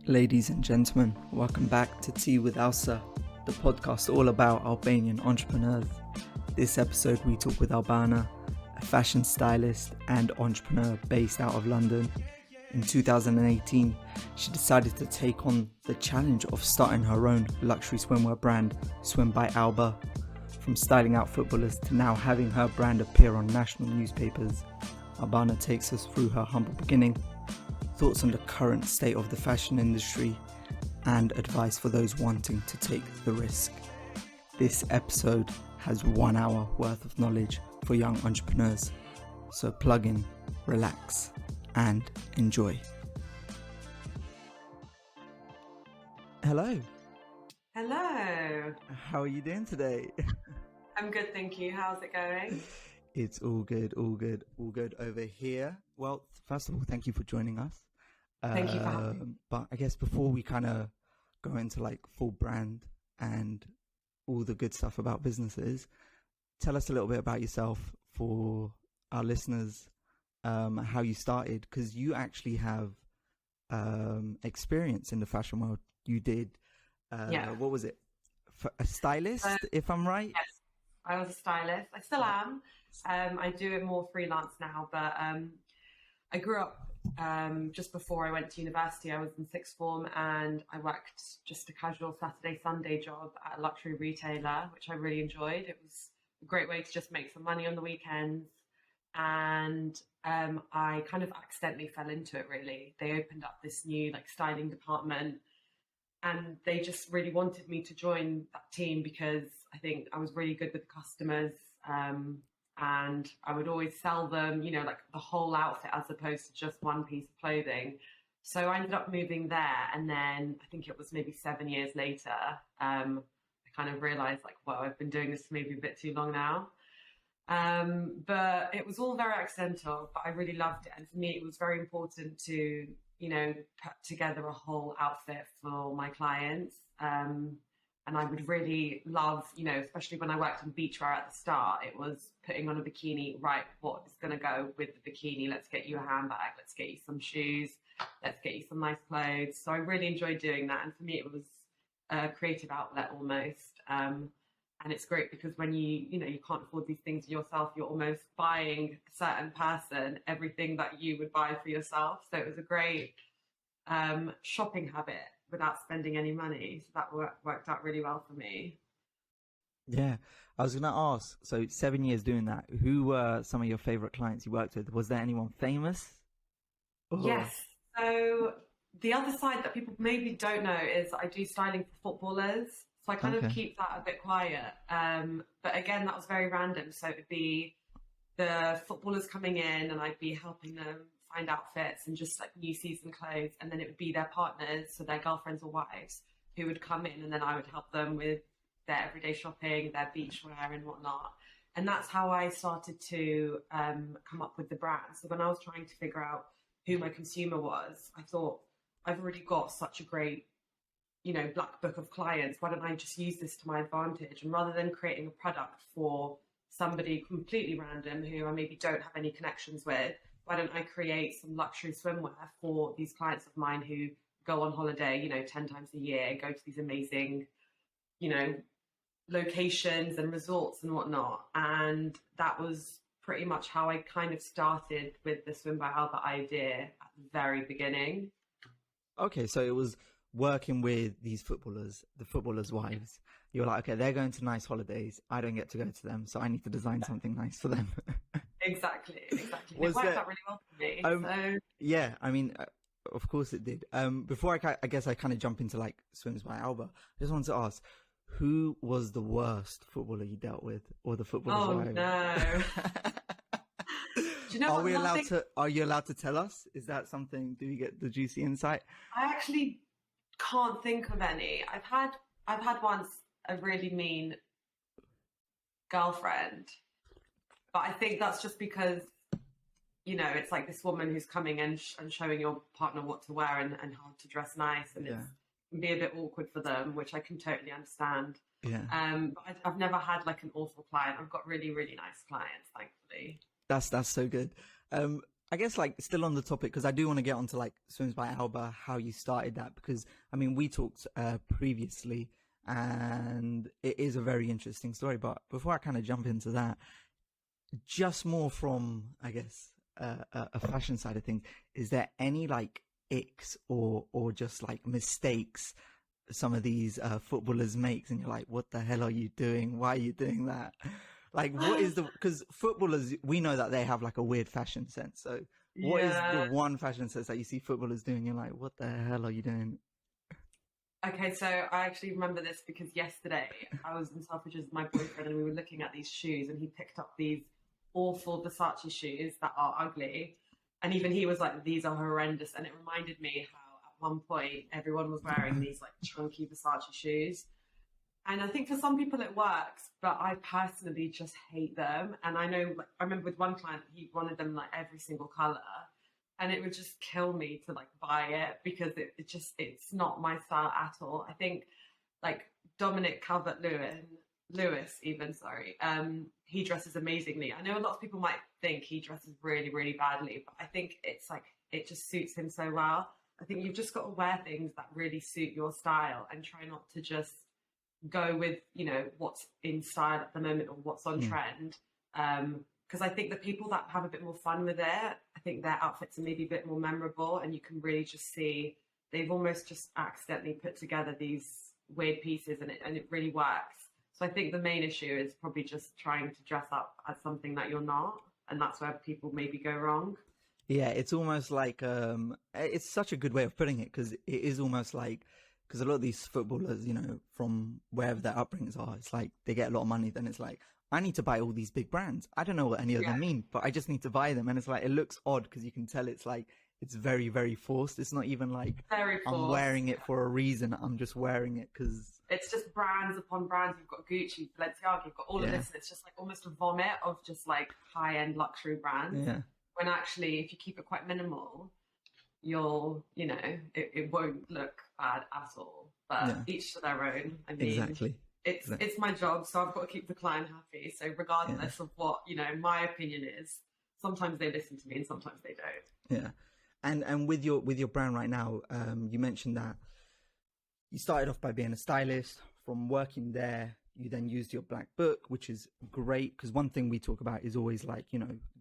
Ladies and gentlemen, welcome back to Tea with ALSA, the podcast all about Albanian entrepreneurs. This episode we talk with Albana, a fashion stylist and entrepreneur based out of London. In 2018, she decided to take on the challenge of starting her own luxury swimwear brand, Swim by Alba. From styling out footballers to now having her brand appear on national newspapers, Albana takes us through her humble beginning, thoughts on the current state of the fashion industry, and advice for those wanting to take the risk. This episode has 1 hour worth of knowledge for young entrepreneurs, so plug in, relax, and enjoy. Hello. Hello. How are you doing today? I'm good, thank you. How's it going? It's all good over here. Well, first of all, thank you for joining us. Thank you for having me. But I guess before we kind of go into like full brand and all the good stuff about businesses, tell us a little bit about yourself for our listeners, how you started, because you actually have experience in the fashion world. You did, what was it? A stylist, if I'm right? Yes, I was a stylist. I still am. I do it more freelance now, but I grew up just before I went to university. I was in sixth form and I worked just a casual Saturday, Sunday job at a luxury retailer, which I really enjoyed. It was a great way to just make some money on the weekends. And I kind of accidentally fell into it, really. They opened up this new styling department and they just really wanted me to join that team because I think I was really good with the customers. And I would always sell them, the whole outfit as opposed to just one piece of clothing. So I ended up moving there. And then I think it was maybe 7 years later, I kind of realized I've been doing this for maybe a bit too long now. But it was all very accidental, but I really loved it. And for me, it was very important to, put together a whole outfit for my clients. And I would really love, especially when I worked in beachwear at the start, it was putting on a bikini, right, what is going to go with the bikini? Let's get you a handbag, let's get you some shoes, let's get you some nice clothes. So I really enjoyed doing that. And for me, it was a creative outlet almost. And it's great because when you can't afford these things yourself, you're almost buying a certain person everything that you would buy for yourself. So it was a great shopping habit without spending any money. So that worked out really well for me. Yeah, I was going to ask, so 7 years doing that, who were some of your favorite clients you worked with? Was there anyone famous? Or... Yes. So the other side that people maybe don't know is I do styling for footballers. So I kind of keep that a bit quiet. But again, that was very random. So it'd be the footballers coming in and I'd be helping them find outfits and just new season clothes, and then it would be their partners, so their girlfriends or wives, who would come in, and then I would help them with their everyday shopping, their beachwear and whatnot. And that's how I started to come up with the brand. So when I was trying to figure out who my consumer was, I thought, I've already got such a great black book of clients, why don't I just use this to my advantage? And rather than creating a product for somebody completely random who I maybe don't have any connections with, why don't I create some luxury swimwear for these clients of mine who go on holiday, 10 times a year, go to these amazing, locations and resorts and whatnot. And that was pretty much how I kind of started with the Swim by Alba idea at the very beginning. Okay, so it was working with these footballers, the footballers' wives. You're like, okay, they're going to nice holidays. I don't get to go to them, so I need to design something nice for them. Exactly. It worked out really well for me. Yeah, I mean, of course it did. Before I guess I kind of jump into Swims by Alba, I just wanted to ask, who was the worst footballer you dealt with, or the footballer's wife? No. Do you know Are you allowed to tell us? Is that something? Do we get the juicy insight? I actually can't think of any. I've had once a really mean girlfriend, but I think that's just because it's this woman who's coming and showing your partner what to wear and how to dress nice, and it can be a bit awkward for them, which I can totally understand. But I've never had an awful client. I've got really, really nice clients, thankfully. That's so good. I guess like still on the topic, because I do want to get onto like Swims by Alba, how you started that, because I mean we talked previously, and it is a very interesting story. But before I kind of jump into that, just more from I guess a fashion side of things, is there any like icks or just like mistakes some of these footballers makes, and you're like, what the hell are you doing? Why are you doing that? Like, what is because footballers, we know that they have like a weird fashion sense. So what is the Yeah. one fashion sense that you see footballers doing? You're like, what the hell are you doing? Okay, so I actually remember this because yesterday I was in Selfridges with my boyfriend and we were looking at these shoes and he picked up these awful Versace shoes that are ugly. And even he was like, these are horrendous. And it reminded me how at one point everyone was wearing these like chunky Versace shoes. And I think for some people it works, but I personally just hate them. And I know, like, I remember with one client, he wanted them like every single color, and it would just kill me to like buy it because it's not my style at all. I think like Dominic Calvert-Lewis, even sorry, he dresses amazingly. I know a lot of people might think he dresses really, really badly, but I think it's like it just suits him so well. I think you've just got to wear things that really suit your style and try not to just go with what's in style at the moment or what's on Mm. trend, because I think the people that have a bit more fun with it, I think their outfits are maybe a bit more memorable and you can really just see they've almost just accidentally put together these weird pieces and it really works. So I think the main issue is probably just trying to dress up as something that you're not, and that's where people maybe go wrong. Yeah, it's almost like it's such a good way of putting it, because it is almost like, because a lot of these footballers, from wherever their upbringings are, it's like they get a lot of money. Then it's like, I need to buy all these big brands. I don't know what any of Yeah, them mean, but I just need to buy them. And it's like, it looks odd because you can tell it's like, it's very, very forced. It's not even like very I'm forced. wearing it for a reason. I'm just wearing it because, It's just brands upon brands. You've got Gucci, Balenciaga, you've got all of yeah, this, and it's just like almost a vomit of just like high-end luxury brands. yeah, When actually, if you keep it quite minimal, it won't look bad at all. But yeah, each to their own. I mean, exactly. it's my job, so I've got to keep the client happy. So Yeah, regardless of what my opinion is, sometimes they listen to me and sometimes they don't. yeah. And with your brand right now, you mentioned that you started off by being a stylist. From working there, you then used your black book, which is great, because one thing we talk about is always like,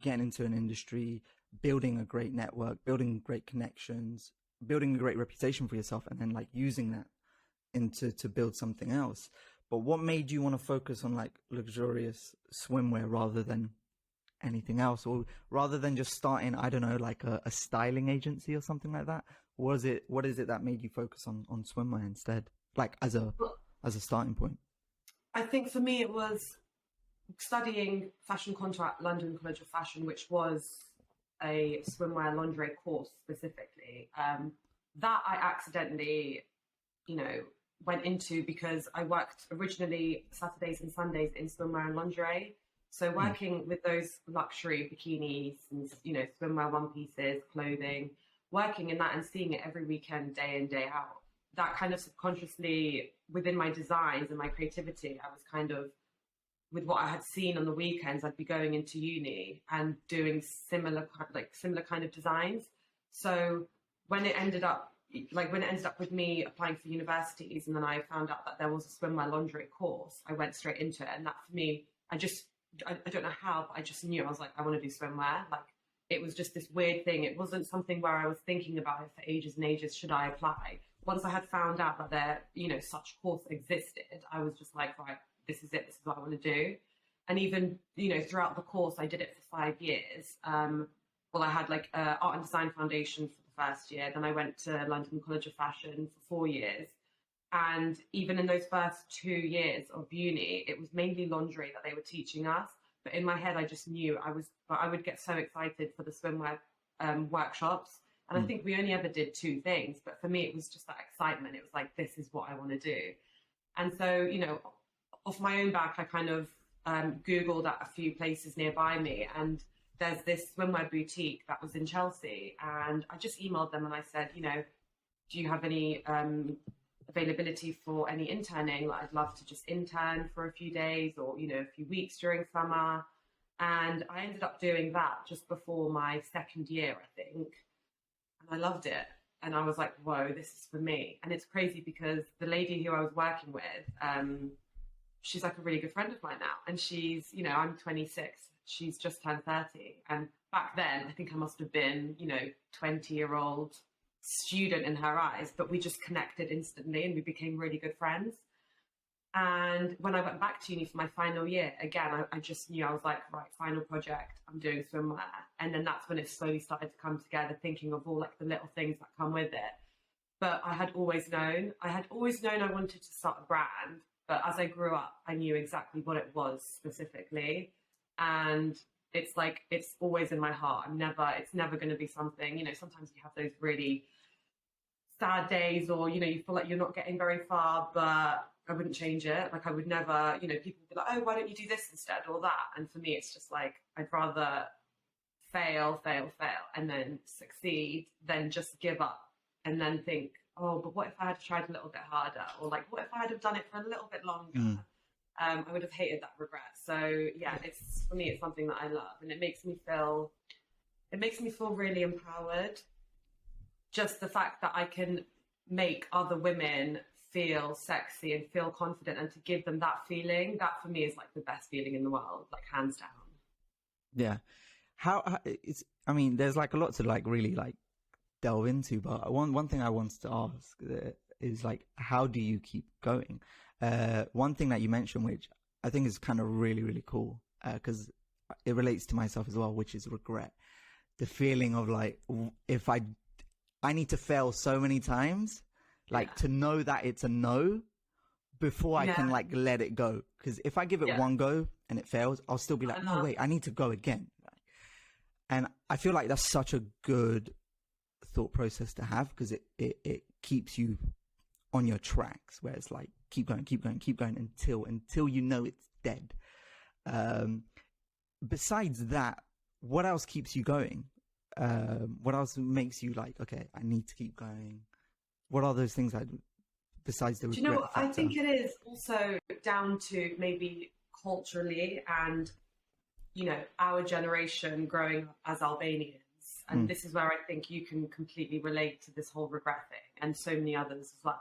getting into an industry, building a great network, building great connections, building a great reputation for yourself, and then like using that into to build something else. But what made you want to focus on like luxurious swimwear rather than anything else, or rather than just starting, I don't know, like a styling agency or something like that? What is it that made you focus on swimwear instead, like as a starting point? I think for me, it was studying fashion contour at London College of Fashion, which was a swimwear lingerie course specifically. That I accidentally, went into because I worked originally Saturdays and Sundays in swimwear and lingerie. So Mm, working with those luxury bikinis and swimwear one pieces, clothing, working in that and seeing it every weekend, day in, day out, that kind of subconsciously within my designs and my creativity, I was kind of with what I had seen on the weekends, I'd be going into uni and doing similar kind of designs. So when it ended up with me applying for universities and then I found out that there was a swimwear lingerie course, I went straight into it. And that for me, I don't know how, but I just knew. I was like, I want to do swimwear. Like it was just this weird thing. It wasn't something where I was thinking about it for ages and ages. Should I apply? Once I had found out that such course existed, I was just like, right, this is it. This is what I want to do. And even, throughout the course, I did it for 5 years. Well, I had like art and design foundation for the first year. Then I went to London College of Fashion for 4 years. And even in those first 2 years of uni, it was mainly lingerie that they were teaching us. But in my head, I just knew I would get so excited for the swimwear workshops. And I mm, think we only ever did two things. But for me, it was just that excitement. It was like, this is what I want to do. And so, off my own back, I kind of Googled at a few places nearby me. And there's this swimwear boutique that was in Chelsea. And I just emailed them and I said, do you have any availability for any interning? Like, I'd love to just intern for a few days or, a few weeks during summer. And I ended up doing that just before my second year, I think. And I loved it. And I was like, whoa, this is for me. And it's crazy because the lady who I was working with, she's like a really good friend of mine now. And she's, I'm 26. She's just turned 30. And back then, I think I must have been, 20-year-old student in her eyes. But we just connected instantly and we became really good friends. And when I went back to uni for my final year, again, I just knew, I was like, right, final project, I'm doing swimwear. And then that's when it slowly started to come together, thinking of all like the little things that come with it. But I had always known I wanted to start a brand. But as I grew up, I knew exactly what it was specifically. And it's like, it's always in my heart. It's never going to be something, sometimes you have those really sad days or, you feel like you're not getting very far, but I wouldn't change it. Like I would never, people would be like, oh, why don't you do this instead or that? And for me, it's just like, I'd rather fail, and then succeed than just give up and then think, oh, but what if I had tried a little bit harder? Or like, what if I had have done it for a little bit longer? I would have hated that regret. So yeah, for me, it's something that I love, and it makes me feel really empowered. Just the fact that I can make other women feel sexy and feel confident, and to give them that feeling, that for me is like the best feeling in the world, like hands down. Yeah. There's like a lot to like really like delve into, but one thing I wanted to ask is like, how do you keep going? One thing that you mentioned, which I think is kind of really, really cool, because it relates to myself as well, which is regret. The feeling of like, if I need to fail so many times, like to know that it's a no before I can like let it go. Because if I give it one go and it fails, I'll still be like, no, wait, I need to go again. And I feel like that's such a good thought process to have, because it keeps you on your tracks, where it's like, keep going until you know it's dead. Besides that, what else keeps you going? What else makes you like, okay, I need to keep going? What are those things besides the regret? Do you know what? I think it is also down to maybe culturally and, our generation growing up as Albanians. And this is where I think you can completely relate to this whole regret thing, and so many others as well.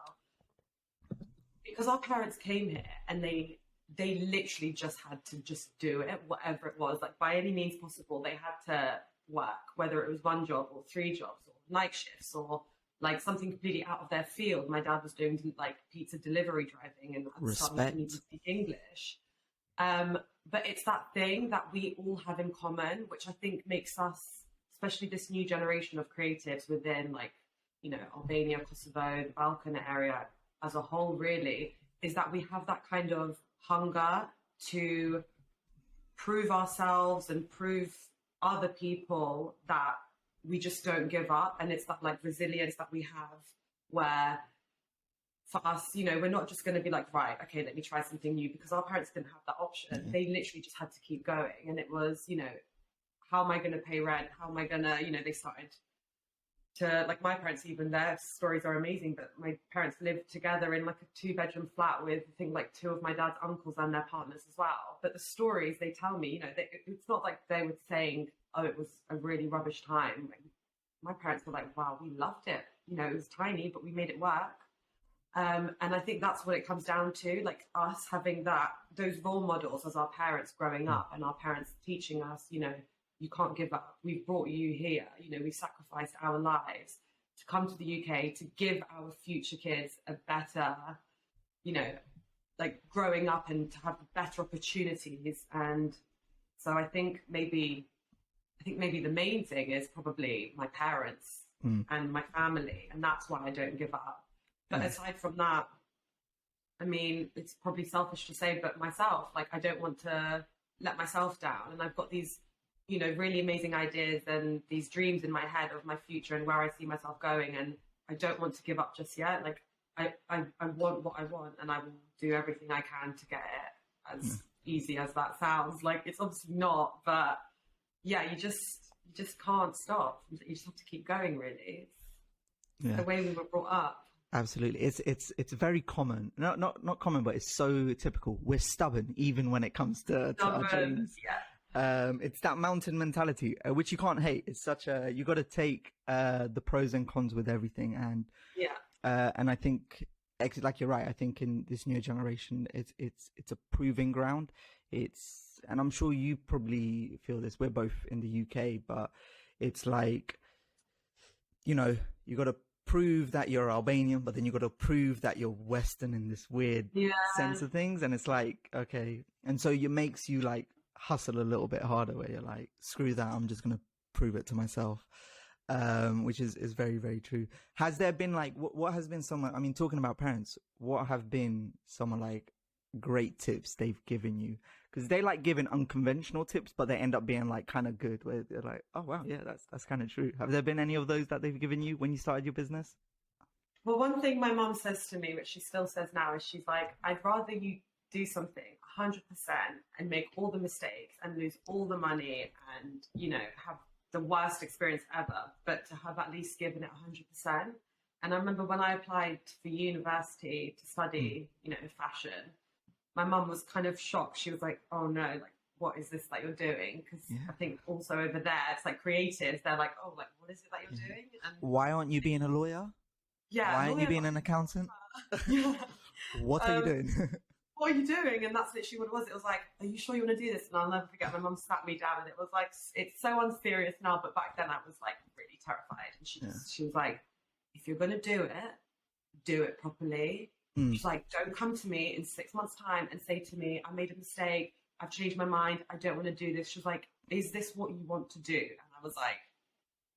Because our parents came here and they literally just had to just do it, whatever it was, like by any means possible. They had to work, whether it was one job or 3 jobs or night shifts or like something completely out of their field. My dad was doing like pizza delivery driving and starting to speak English. But it's that thing that we all have in common, which I think makes us, especially this new generation of creatives within like, Albania, Kosovo, the Balkan area as a whole, really, is that we have that kind of hunger to prove ourselves and prove other people that we just don't give up. And it's that like resilience that we have, where for us, we're not just going to be like, right, okay, let me try something new, because our parents didn't have that option. They literally just had to keep going. And it was, how am I going to pay rent? How am I going to, they started to, like my parents, even their stories are amazing, but my parents lived together in like a 2-bedroom flat with, I think, like 2 of my dad's uncles and their partners as well. But the stories they tell me, it's not like they were saying, oh, it was a really rubbish time. Like, my parents were like, wow, we loved it. It was tiny, but we made it work. And I think that's what it comes down to, like us having those role models as our parents growing up, and our parents teaching us, you can't give up. We've brought you here. We sacrificed our lives to come to the UK to give our future kids a better, like growing up and to have better opportunities. And so I think maybe the main thing is probably my parents and my family, and that's why I don't give up. But aside from that, I mean, it's probably selfish to say, but myself, like I don't want to let myself down, and I've got these really amazing ideas and these dreams in my head of my future and where I see myself going, and I don't want to give up just yet. Like I want what I want, and I will do everything I can to get it. As easy as that sounds, like it's obviously not, but yeah, you just can't stop. You just have to keep going, really. It's the way we were brought up. Absolutely. It's very common. Not common, but it's so typical. We're stubborn even when it comes to our dreams. Yeah. It's that mountain mentality, which you can't hate. It's such a, you got to take the pros and cons with everything. And I think, like you're right, I think in this new generation, it's a proving ground. And I'm sure you probably feel this. We're both in the UK, but it's like, you know, you got to prove that you're Albanian, but then you got to prove that you're Western in this weird sense of things. And it's like, okay. And so it makes you like hustle a little bit harder, where you're like, screw that, I'm just going to prove it to myself. Which is very, very true. Has there been like, what has been some, I mean, talking about parents, what have been some like great tips they've given you? Because they like giving unconventional tips, but they end up being like kind of good, where they're like, oh wow, yeah, that's kind of true. Have there been any of those that they've given you when you started your business? Well, one thing my mum says to me, which she still says now, is she's like, I'd rather you do something 100% and make all the mistakes and lose all the money and, you know, have the worst experience ever, but to have at least given it 100%. And I remember when I applied for university to study, you know, fashion, my mum was kind of shocked. She was like, oh no, like, what is this that you're doing? Because I think also over there, it's like creatives, they're like, oh, like, what is it that you're doing? And why aren't you being a lawyer? Yeah. Why aren't you being an accountant? What are you doing? What are you doing? And that's literally what it was. It was like, are you sure you want to do this? And I'll never forget, my mum sat me down and it was like, it's so unserious now, but back then I was like really terrified. And she was like, if you're going to do it properly. She's like, don't come to me in 6 months' time and say to me, I made a mistake, I've changed my mind, I don't want to do this. She was like, is this what you want to do? And I was like,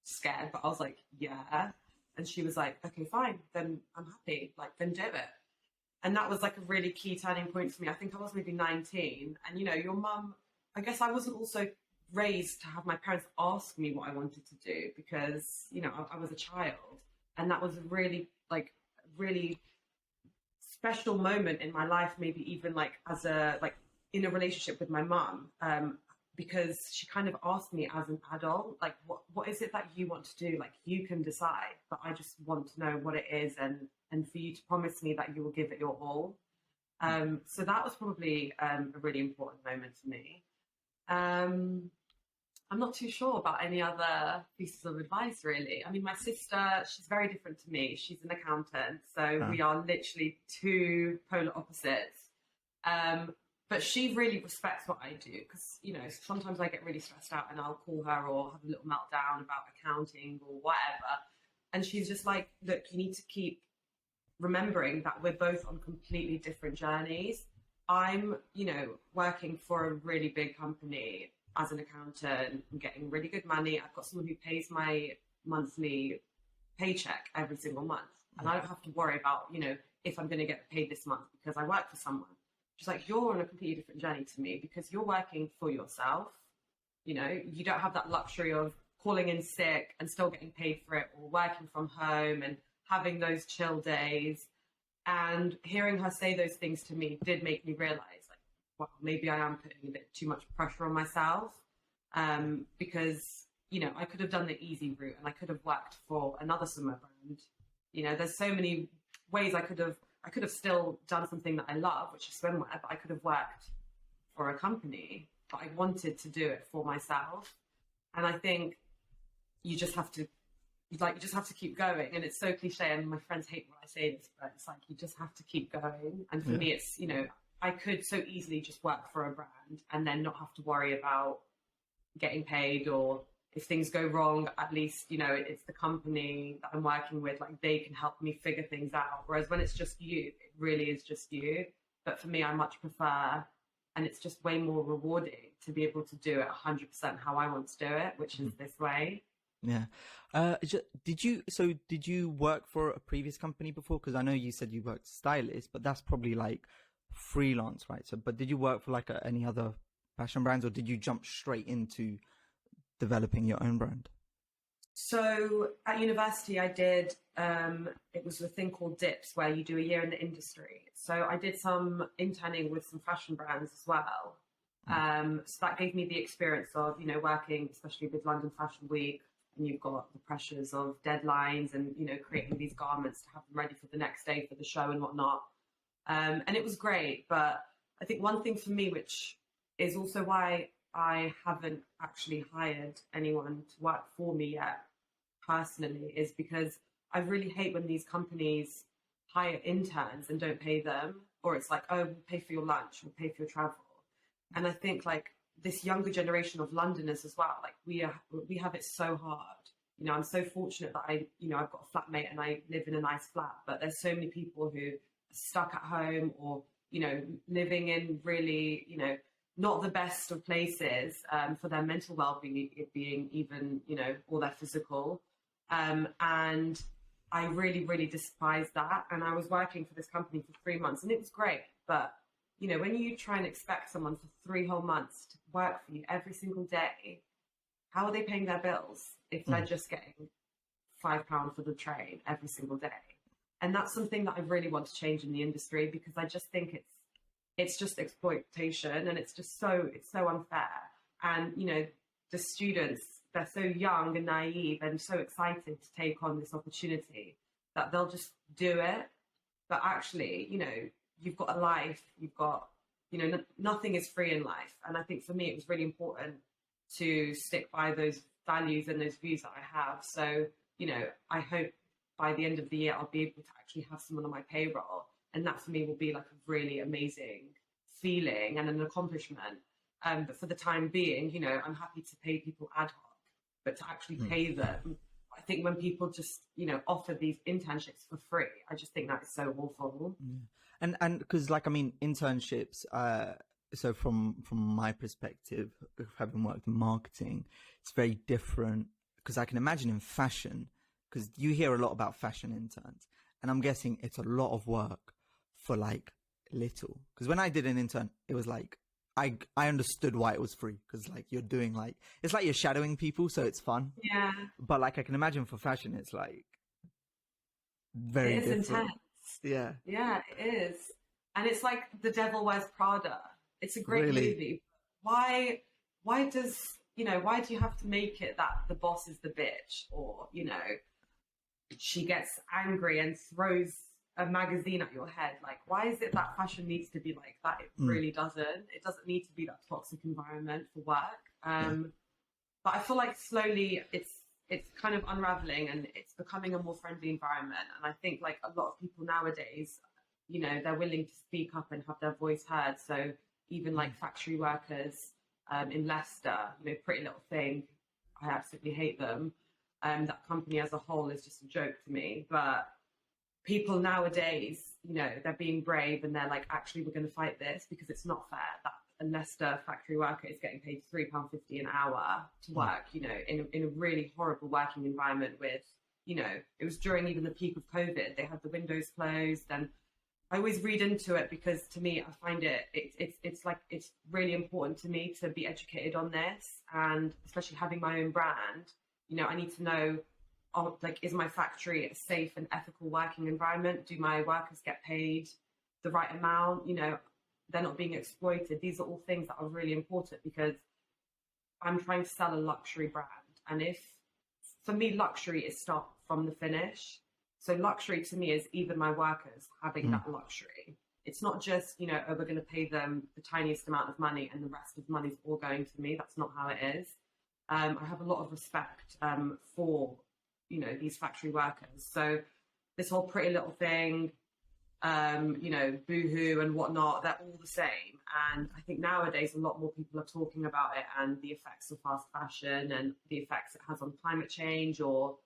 scared, but I was like, yeah. And she was like, okay, fine, then I'm happy, like, then do it. And that was like a really key turning point for me. I think I was maybe 19. And, you know, your mum, I guess I wasn't also raised to have my parents ask me what I wanted to do because, you know, I was a child. And that was a really special moment in my life, maybe even like as a, like in a relationship with my mum, because she kind of asked me as an adult, like, what is it that you want to do? Like, you can decide, but I just want to know what it is and for you to promise me that you will give it your all. So that was probably a really important moment for me. I'm not too sure about any other pieces of advice, really. I mean, my sister, she's very different to me. She's an accountant, so we are literally two polar opposites. But she really respects what I do because, you know, sometimes I get really stressed out and I'll call her or have a little meltdown about accounting or whatever. And she's just like, look, you need to keep remembering that we're both on completely different journeys. I'm, you know, working for a really big company as an accountant. I'm getting really good money. I've got someone who pays my monthly paycheck every single month. And I don't have to worry about, you know, if I'm going to get paid this month because I work for someone. She's like, you're on a completely different journey to me because you're working for yourself. You know, you don't have that luxury of calling in sick and still getting paid for it, or working from home and having those chill days. And hearing her say those things to me did make me realize, like, well, maybe I am putting a bit too much pressure on myself, because, you know, I could have done the easy route and I could have worked for another swimwear brand. You know, there's so many ways I could have still done something that I love, which is swimwear, but I could have worked for a company, but I wanted to do it for myself. And I think you just have to keep going. And it's so cliche, and my friends hate when I say this, but it's like, you just have to keep going. And for me, it's, you know, I could so easily just work for a brand and then not have to worry about getting paid, or if things go wrong, at least, you know, it's the company that I'm working with, like, they can help me figure things out. Whereas when it's just you, it really is just you. But for me, I much prefer, and it's just way more rewarding to be able to do it 100% how I want to do it, which is this way. Yeah. Did you work for a previous company before? Because I know you said you worked stylist, but that's probably like freelance, right? So, but did you work for like any other fashion brands, or did you jump straight into developing your own brand? So at university, I did, it was a thing called DIPS, where you do a year in the industry. So I did some interning with some fashion brands as well. So that gave me the experience of, you know, working, especially with London Fashion Week, and you've got the pressures of deadlines and, you know, creating these garments to have them ready for the next day for the show and whatnot. And it was great. But I think one thing for me, which is also why I haven't actually hired anyone to work for me yet personally is because I really hate when these companies hire interns and don't pay them, or it's like, oh, we'll pay for your lunch, we'll pay for your travel. And I think like this younger generation of Londoners as well, like we have it so hard. You know, I'm so fortunate that I've got a flatmate and I live in a nice flat, but there's so many people who are stuck at home or, living in really, not the best of places for their mental well-being even, or their physical. And I really, really despise that. And I was working for this company for 3 months and it was great. But, when you try and expect someone for 3 whole months to work for you every single day, how are they paying their bills if they're just getting £5 for the train every single day? And that's something that I really want to change in the industry, because I just think it's just exploitation, and it's so unfair. And, the students, they're so young and naive and so excited to take on this opportunity that they'll just do it. But actually, you've got a life, you've got, nothing is free in life. And I think for me, it was really important to stick by those values and those views that I have. So, I hope by the end of the year, I'll be able to actually have someone on my payroll. And that for me will be like a really amazing feeling and an accomplishment. But for the time being, I'm happy to pay people ad hoc, but to actually pay them, I think when people just, offer these internships for free, I just think that is so awful. And because internships, so from my perspective of having worked in marketing, it's very different, because I can imagine in fashion, because you hear a lot about fashion interns, and I'm guessing it's a lot of work for like little. Because when I did an intern, it was like, I understood why it was free, because like you're doing like, it's like you're shadowing people, so it's fun. Yeah. But like I can imagine for fashion, it's like very different. Intense. Yeah. Yeah, it is. And it's like The Devil Wears Prada. It's a great movie. Why do you have to make it that the boss is the bitch, or, she gets angry and throws a magazine at your head? Like, why is it that fashion needs to be like that? It really doesn't. It doesn't need to be that toxic environment for work. But I feel like slowly it's kind of unraveling and it's becoming a more friendly environment. And I think like a lot of people nowadays, they're willing to speak up and have their voice heard. So even like factory workers in Leicester, Pretty Little Thing, I absolutely hate them. That company as a whole is just a joke to me. But people nowadays, they're being brave and they're like, actually, we're going to fight this, because it's not fair that a Leicester factory worker is getting paid £3.50 an hour to work, in a really horrible working environment with, it was during even the peak of COVID. They had the windows closed, and I always read into it because to me, I find it's really important to me to be educated on this, and especially having my own brand, I need to know, is my factory a safe and ethical working environment? Do my workers get paid the right amount? They're not being exploited. These are all things that are really important, because I'm trying to sell a luxury brand. And for me, luxury is start from the finish. So luxury to me is even my workers having that luxury. It's not just, we're going to pay them the tiniest amount of money and the rest of the money is all going to me. That's not how it is. I have a lot of respect for, these factory workers. So this whole Pretty Little Thing, Boohoo and whatnot, they're all the same. And I think nowadays a lot more people are talking about it and the effects of fast fashion and the effects it has on climate change, or,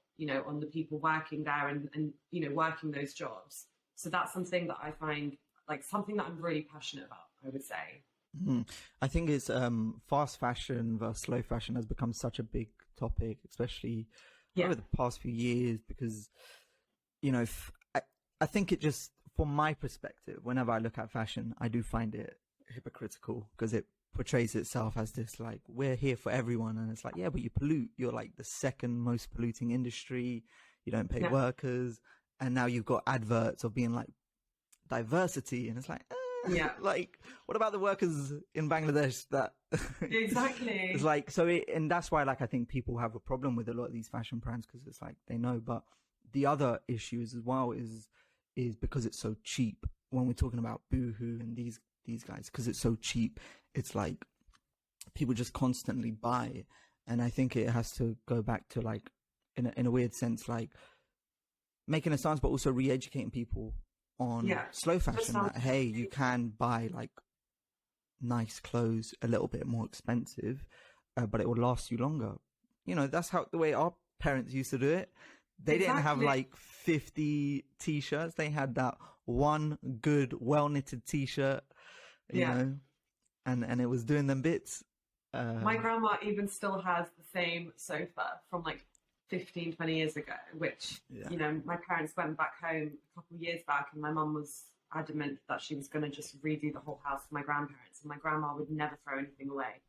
on the people working there and working those jobs. So that's something that I find like something that I'm really passionate about, I would say. I think it's fast fashion versus slow fashion has become such a big topic, especially over the past few years, because, I think it just, from my perspective, whenever I look at fashion, I do find it hypocritical, because it portrays itself as this, like, we're here for everyone. And it's like, yeah, but you pollute. You're like the second most polluting industry. You don't pay workers. And now you've got adverts of being like diversity. And it's like, like, what about the workers in Bangladesh that exactly it's like, so and that's why, like, I think people have a problem with a lot of these fashion brands, because it's like they know. But the other issues as well is because it's so cheap. When we're talking about Boohoo and these guys, because it's so cheap, it's like people just constantly buy it. And I think it has to go back to like, in a weird sense, like making a stance, but also re-educating people on slow fashion. That, hey, you can buy like nice clothes a little bit more expensive, but it will last you longer. You know, that's how the way our parents used to do it. They didn't have like 50 t-shirts. They had that one good, well-knitted t-shirt, you know, and it was doing them bits. My grandma even still has the same sofa from like 15, 20 years ago, which, you know, my parents went back home a couple of years back, and my mum was adamant that she was going to just redo the whole house for my grandparents, and my grandma would never throw anything away.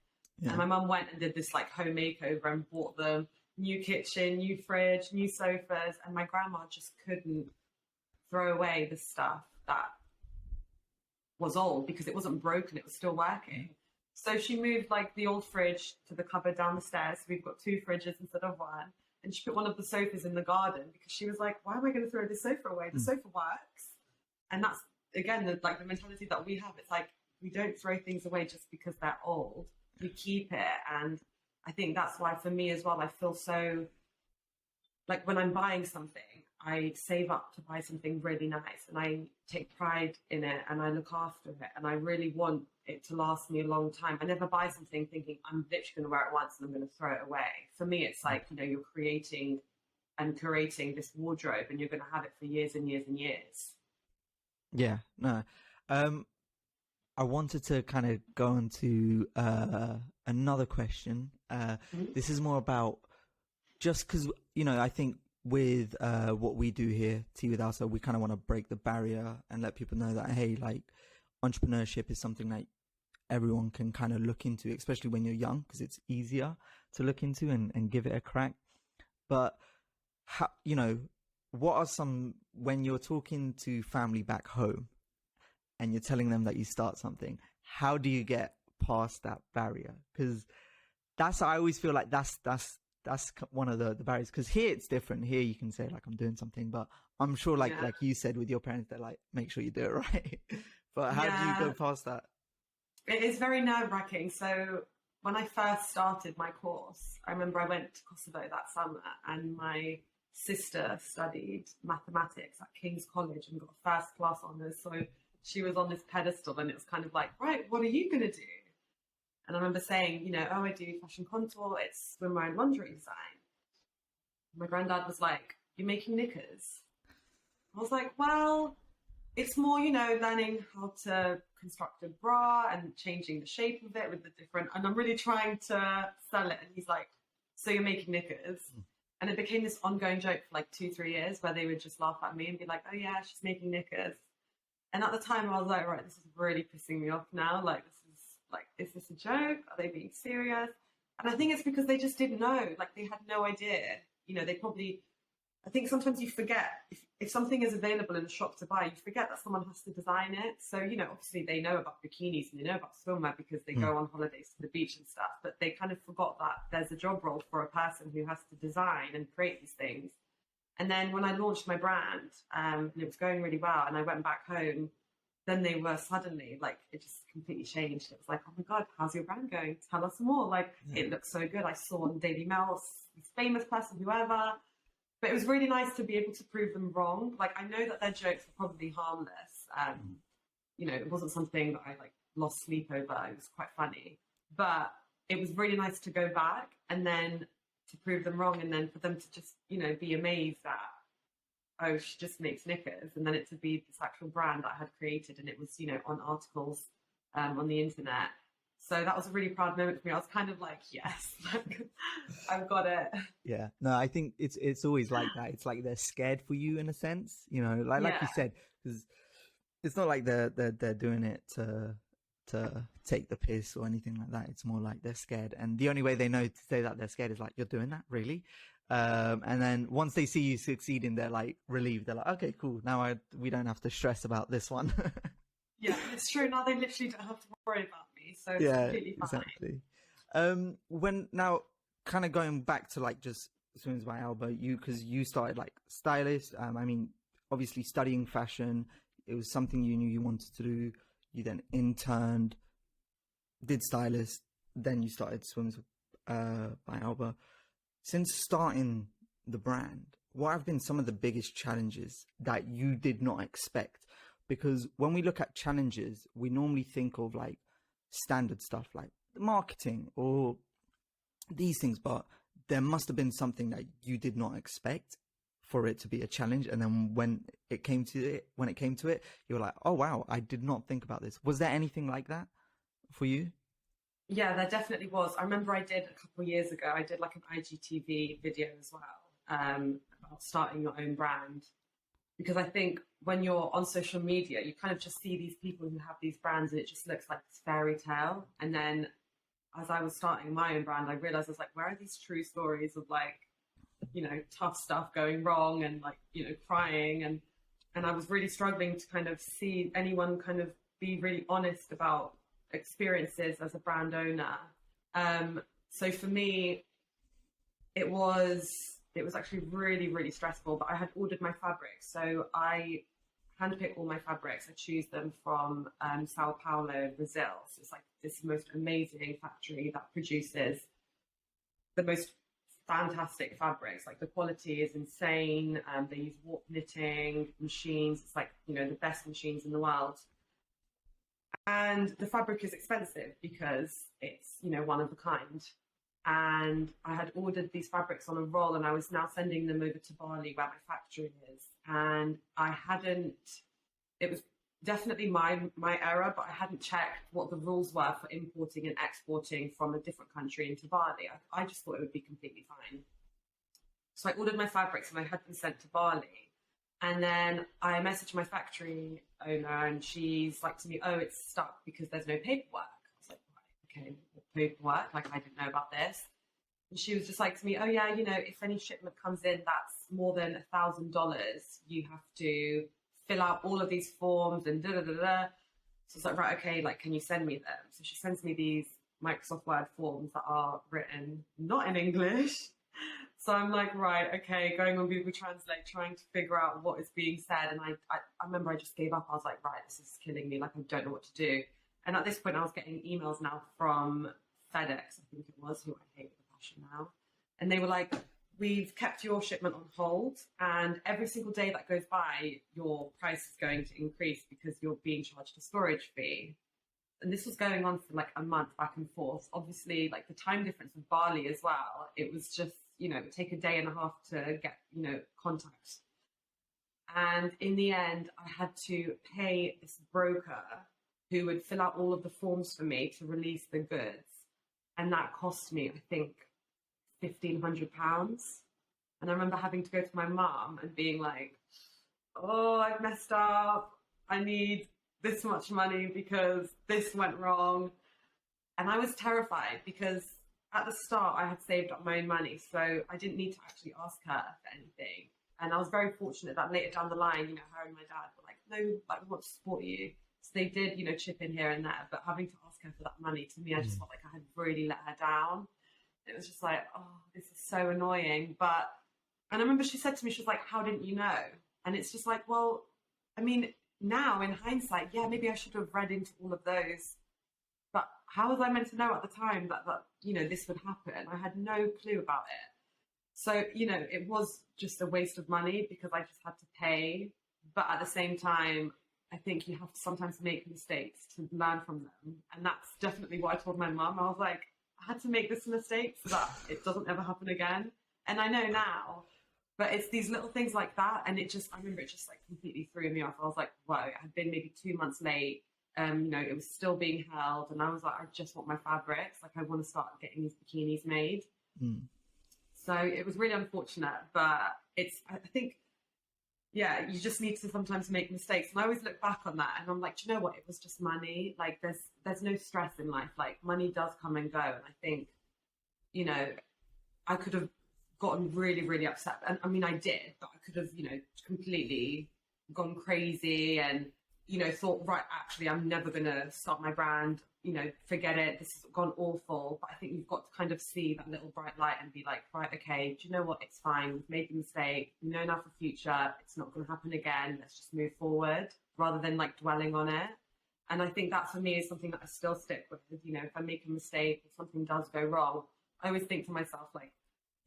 And my mum went and did this like home makeover and bought them new kitchen, new fridge, new sofas, and my grandma just couldn't throw away the stuff that was old because it wasn't broken, it was still working. So she moved like the old fridge to the cupboard down the stairs. So we've got 2 fridges instead of 1. And she put one of the sofas in the garden because she was like, why am I going to throw this sofa away? The sofa works. And that's, again, the mentality that we have. It's like, we don't throw things away just because they're old. We keep it. And I think that's why for me as well, I feel so, like when I'm buying something, I save up to buy something really nice and I take pride in it and I look after it and I really want it to last me a long time. I never buy something thinking I'm literally going to wear it once and I'm going to throw it away. For me, it's like, you know, you're creating and curating this wardrobe and you're going to have it for years and years and years. Yeah, no. I wanted to kind of go on to another question. This is more about just because, you know, I think with what we do here, Tea with ALSA, we kind of want to break the barrier and let people know that, hey, like entrepreneurship is something that everyone can kind of look into, especially when you're young, because it's easier to look into and give it a crack. But, how, you know, what are some, when you're talking to family back home and you're telling them that you start something, how do you get past that barrier? Because that's, I always feel like that's one of the barriers, because here it's different. Here you can say like I'm doing something, but I'm sure like you said with your parents, they're like, make sure you do it right. But how do you go past that? It is very nerve-wracking. So when I first started my course, I remember I went to Kosovo that summer and my sister studied mathematics at King's College and got first class honours. So she was on this pedestal and it was kind of like, right, what are you going to do? And I remember saying, you know, oh, I do fashion contour, it's swimwear and lingerie design. My granddad was like, you're making knickers? I was like, well, it's more, you know, learning how to construct a bra and changing the shape of it with the different, and I'm really trying to sell it. And he's like, so you're making knickers? And it became this ongoing joke for like 2-3 years where they would just laugh at me and be like, oh yeah, she's making knickers. And at the time I was like, right, this is really pissing me off now. Like, is this a joke? Are they being serious? And I think it's because they just didn't know. Like, they had no idea. You know, they probably, I think sometimes you forget, if something is available in the shop to buy, you forget that someone has to design it. So, you know, obviously they know about bikinis and they know about swimwear because they go on holidays to the beach and stuff, but they kind of forgot that there's a job role for a person who has to design and create these things. And then when I launched my brand, and it was going really well, and I went back home, then they were suddenly like, it just completely changed. It was like, oh my God, how's your brand going? Tell us more. Like, it looks so good. I saw on Daily Mail, this famous person, whoever. But it was really nice to be able to prove them wrong. Like, I know that their jokes were probably harmless. You know, it wasn't something that I like lost sleep over. It was quite funny. But it was really nice to go back and then to prove them wrong, and then for them to just, you know, be amazed that, oh, she just makes knickers, and then it to be this actual brand that I had created, and it was, you know, on articles on the internet. So that was a really proud moment for me. I was kind of like, yes, I've got it. Yeah, no, I think it's always like that. It's like they're scared for you in a sense, you know, like you said, because it's not like they're doing it to take the piss or anything like that. It's more like they're scared, and the only way they know to say that they're scared is like, you're doing that, really? And then once they see you succeeding, they're like relieved. They're like, okay, cool. Now we don't have to stress about this one. Yeah, it's true. Now they literally don't have to worry about me. So it's completely fine. Exactly. When now kind of going back to like just Swims by Alba, because you started like stylist. I mean, obviously studying fashion, it was something you knew you wanted to do. You then interned, did stylist, then you started Swims by Alba. Since starting the brand, what have been some of the biggest challenges that you did not expect? Because when we look at challenges, we normally think of like standard stuff like marketing or these things, but there must have been something that you did not expect for it to be a challenge. And then when it came to it, you were like, oh wow, I did not think about this. Was there anything like that for you? Yeah, there definitely was. I remember I did a couple of years ago, I did like an IGTV video as well, about starting your own brand. Because I think when you're on social media, you kind of just see these people who have these brands and it just looks like this fairy tale. And then as I was starting my own brand, I realized I was like, where are these true stories of like, tough stuff going wrong and like, crying. And I was really struggling to kind of see anyone kind of be really honest about experiences as a brand owner. So for me, it was actually really, really stressful, but I had ordered my fabrics. So I handpick all my fabrics. I choose them from Sao Paulo, Brazil. So it's like this most amazing factory that produces the most fantastic fabrics. Like the quality is insane. They use warp knitting machines. It's like, the best machines in the world. And the fabric is expensive because it's, one of a kind. And I had ordered these fabrics on a roll and I was now sending them over to Bali where my factory is. And it was definitely my error, but I hadn't checked what the rules were for importing and exporting from a different country into Bali. I just thought it would be completely fine. So I ordered my fabrics and I had them sent to Bali. And then I messaged my factory owner and she's like to me, oh, it's stuck because there's no paperwork. I was like, right, okay, paperwork? Like I didn't know about this. And she was just like to me, oh yeah, if any shipment comes in that's more than $1,000, you have to fill out all of these forms and da-da-da-da. So it's like, right, okay, like, can you send me them? So she sends me these Microsoft Word forms that are written not in English. So I'm like, right, okay, going on Google Translate, trying to figure out what is being said. And I remember I just gave up. I was like, right, this is killing me. Like, I don't know what to do. And at this point, I was getting emails now from FedEx, I think it was, who I hate with a passion now. And they were like, we've kept your shipment on hold. And every single day that goes by, your price is going to increase because you're being charged a storage fee. And this was going on for like a month back and forth. Obviously, like the time difference with Bali as well, it was just, it would take a day and a half to get, contact. And in the end, I had to pay this broker who would fill out all of the forms for me to release the goods. And that cost me, I think, £1,500. And I remember having to go to my mum and being like, oh, I've messed up. I need this much money because this went wrong. And I was terrified because at the start I had saved up my own money, so I didn't need to actually ask her for anything. And I was very fortunate that later down the line, her and my dad were like, no, like, we want to support you. So they did, chip in here and there, but having to ask her for that money, to me, I just felt like I had really let her down. It was just like, oh, this is so annoying. And I remember she said to me, she was like, how didn't you know? And it's just like, well, I mean, now in hindsight, yeah, maybe I should have read into all of those. But how was I meant to know at the time that this would happen? I had no clue about it. So, it was just a waste of money because I just had to pay. But at the same time, I think you have to sometimes make mistakes to learn from them. And that's definitely what I told my mum. I was like, I had to make this mistake so that it doesn't ever happen again. And I know now, but it's these little things like that. And I remember it just like completely threw me off. I was like, whoa, I had been maybe 2 months late. It was still being held. And I was like, I just want my fabrics. Like, I want to start getting these bikinis made. So it was really unfortunate, but I think, yeah, you just need to sometimes make mistakes. And I always look back on that and I'm like, do you know what? It was just money. Like, there's no stress in life. Like, money does come and go. And I think, I could have gotten really, really upset. And I mean, I did, but I could have, completely gone crazy and, thought, right, actually, I'm never going to start my brand. Forget it. This has gone awful. But I think you've got to kind of see that little bright light and be like, right, okay, do you know what? It's fine. We've made the mistake. We know now for future. It's not going to happen again. Let's just move forward rather than like dwelling on it. And I think that for me is something that I still stick with. You know, if I make a mistake or something does go wrong, I always think to myself, like,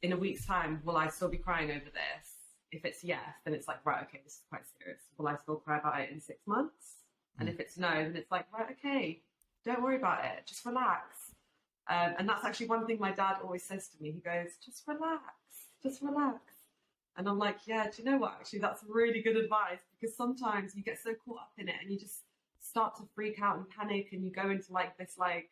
in a week's time, will I still be crying over this? If it's yes, then it's like, right, okay, this is quite serious. Will I still cry about it in 6 months? And if it's no, then it's like, right, okay, don't worry about it. Just relax. And that's actually one thing my dad always says to me. He goes, just relax, just relax. And I'm like, yeah, do you know what? Actually, that's really good advice, because sometimes you get so caught up in it and you just start to freak out and panic, and you go into like this like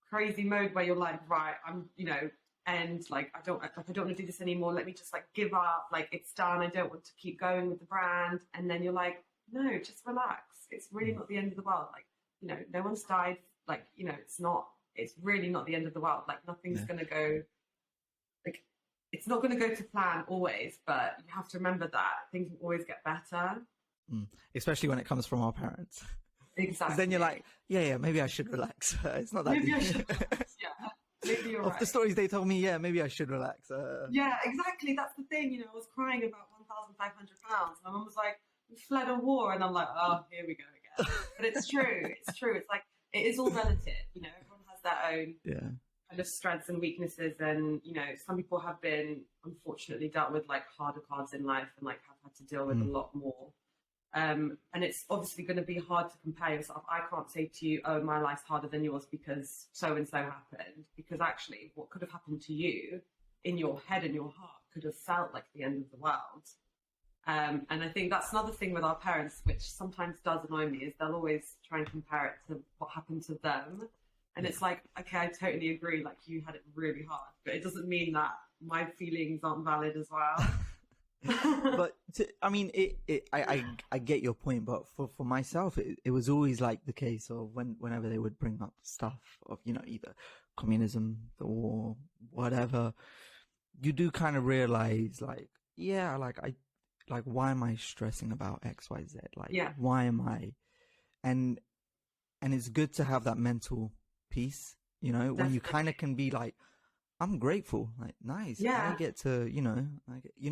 crazy mode where you're like, right, I'm, you know, and like I don't want to do this anymore. Let me just like give up. Like, it's done. I don't want to keep going with the brand. And then you're like, no, just relax. It's really not the end of the world. Like, you know, no one's died. Like, you know, it's really not the end of the world. Like, nothing's going to go, like, it's not going to go to plan always, but you have to remember that things will always get better. Especially when it comes from our parents. Exactly. Then you're like, yeah, maybe I should relax. It's not that maybe deep. I should relax. Yeah. Maybe you're right. Of the stories they told me, yeah, maybe I should relax. Yeah, exactly. That's the thing. You know, I was crying about £1,500. My mum was like, we fled a war. And I'm like, oh, here we go again. But it's true. It's true. It's like, it is all relative. You know, everyone has their own kind of strengths and weaknesses. And, you know, some people have been, unfortunately, dealt with like harder cards in life and like have had to deal with a lot more. And it's obviously going to be hard to compare yourself. I can't say to you, oh, my life's harder than yours because so-and-so happened. Because actually what could have happened to you in your head and your heart could have felt like the end of the world. And I think that's another thing with our parents, which sometimes does annoy me, is they'll always try and compare it to what happened to them. And it's like, okay, I totally agree. Like, you had it really hard, but it doesn't mean that my feelings aren't valid as well. But I mean, I get your point, but for myself, it was always like the case of whenever they would bring up stuff of, you know, either communism, the war, whatever, you do kind of realize like, yeah, like why am I stressing about X, Y, Z? Like, why am I? And it's good to have that mental peace, you know, Definitely. when you kind of can be like, I'm grateful, like, nice. Yeah. I get to, you know,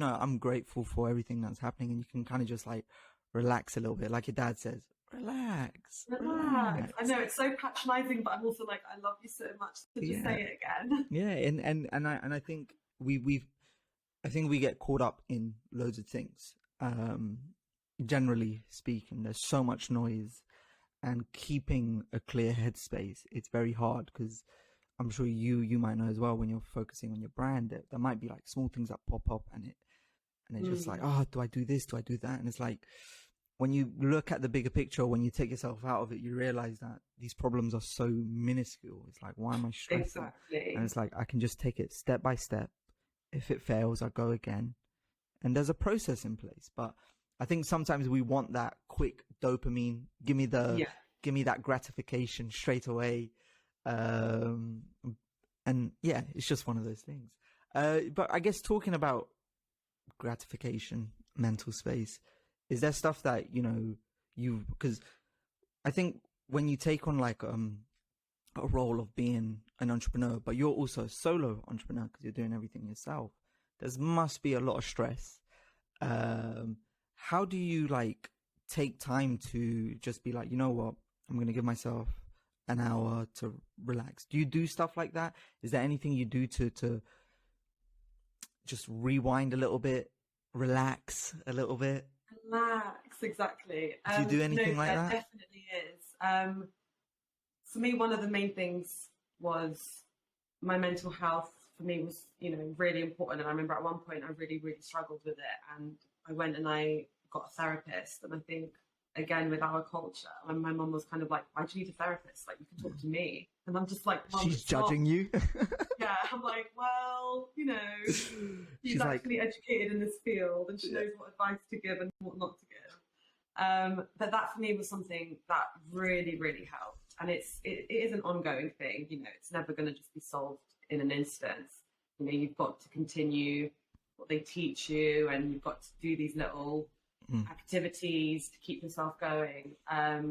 I'm grateful for everything that's happening, and you can kind of just like relax a little bit. Like your dad says, relax. I know it's so patronizing, but I'm also like, I love you so much to just say it again. Yeah. And I think I think we get caught up in loads of things. Generally speaking, there's so much noise, and keeping a clear headspace, it's very hard, because I'm sure you might know as well, when you're focusing on your brand, there might be like small things that pop up, and it's just like, oh, do I do this? Do I do that? And it's like, when you look at the bigger picture, when you take yourself out of it, you realize that these problems are so minuscule. It's like, why am I stressing? Exactly. And it's like, I can just take it step by step. If it fails, I go again. And there's a process in place. But I think sometimes we want that quick dopamine. Give me that gratification straight away. And yeah, it's just one of those things. But I guess talking about gratification, mental space, is there stuff that, you know, because I think when you take on like a role of being an entrepreneur, but you're also a solo entrepreneur because you're doing everything yourself, there must be a lot of stress. How do you like take time to just be like, you know what, I'm going to give myself an hour to relax? Do you do stuff like that? Is there anything you do to just rewind a little bit, relax a little bit? Relax, exactly. Do you do anything like that? There definitely is. For me, one of the main things was my mental health. For me, was, you know, really important. And I remember at one point I really, really struggled with it, and I went and I got a therapist. And I think, again, with our culture, and my mum was kind of like, why do you need a therapist? Like, you can talk to me. And I'm just like, Mum, she's judging you. Yeah, I'm like, well, you know, she's actually like educated in this field, and she knows what advice to give and what not to give. But that for me was something that really, really helped. And it is an ongoing thing. You know, it's never going to just be solved in an instance. You know, you've got to continue what they teach you, and you've got to do these little activities to keep yourself going. I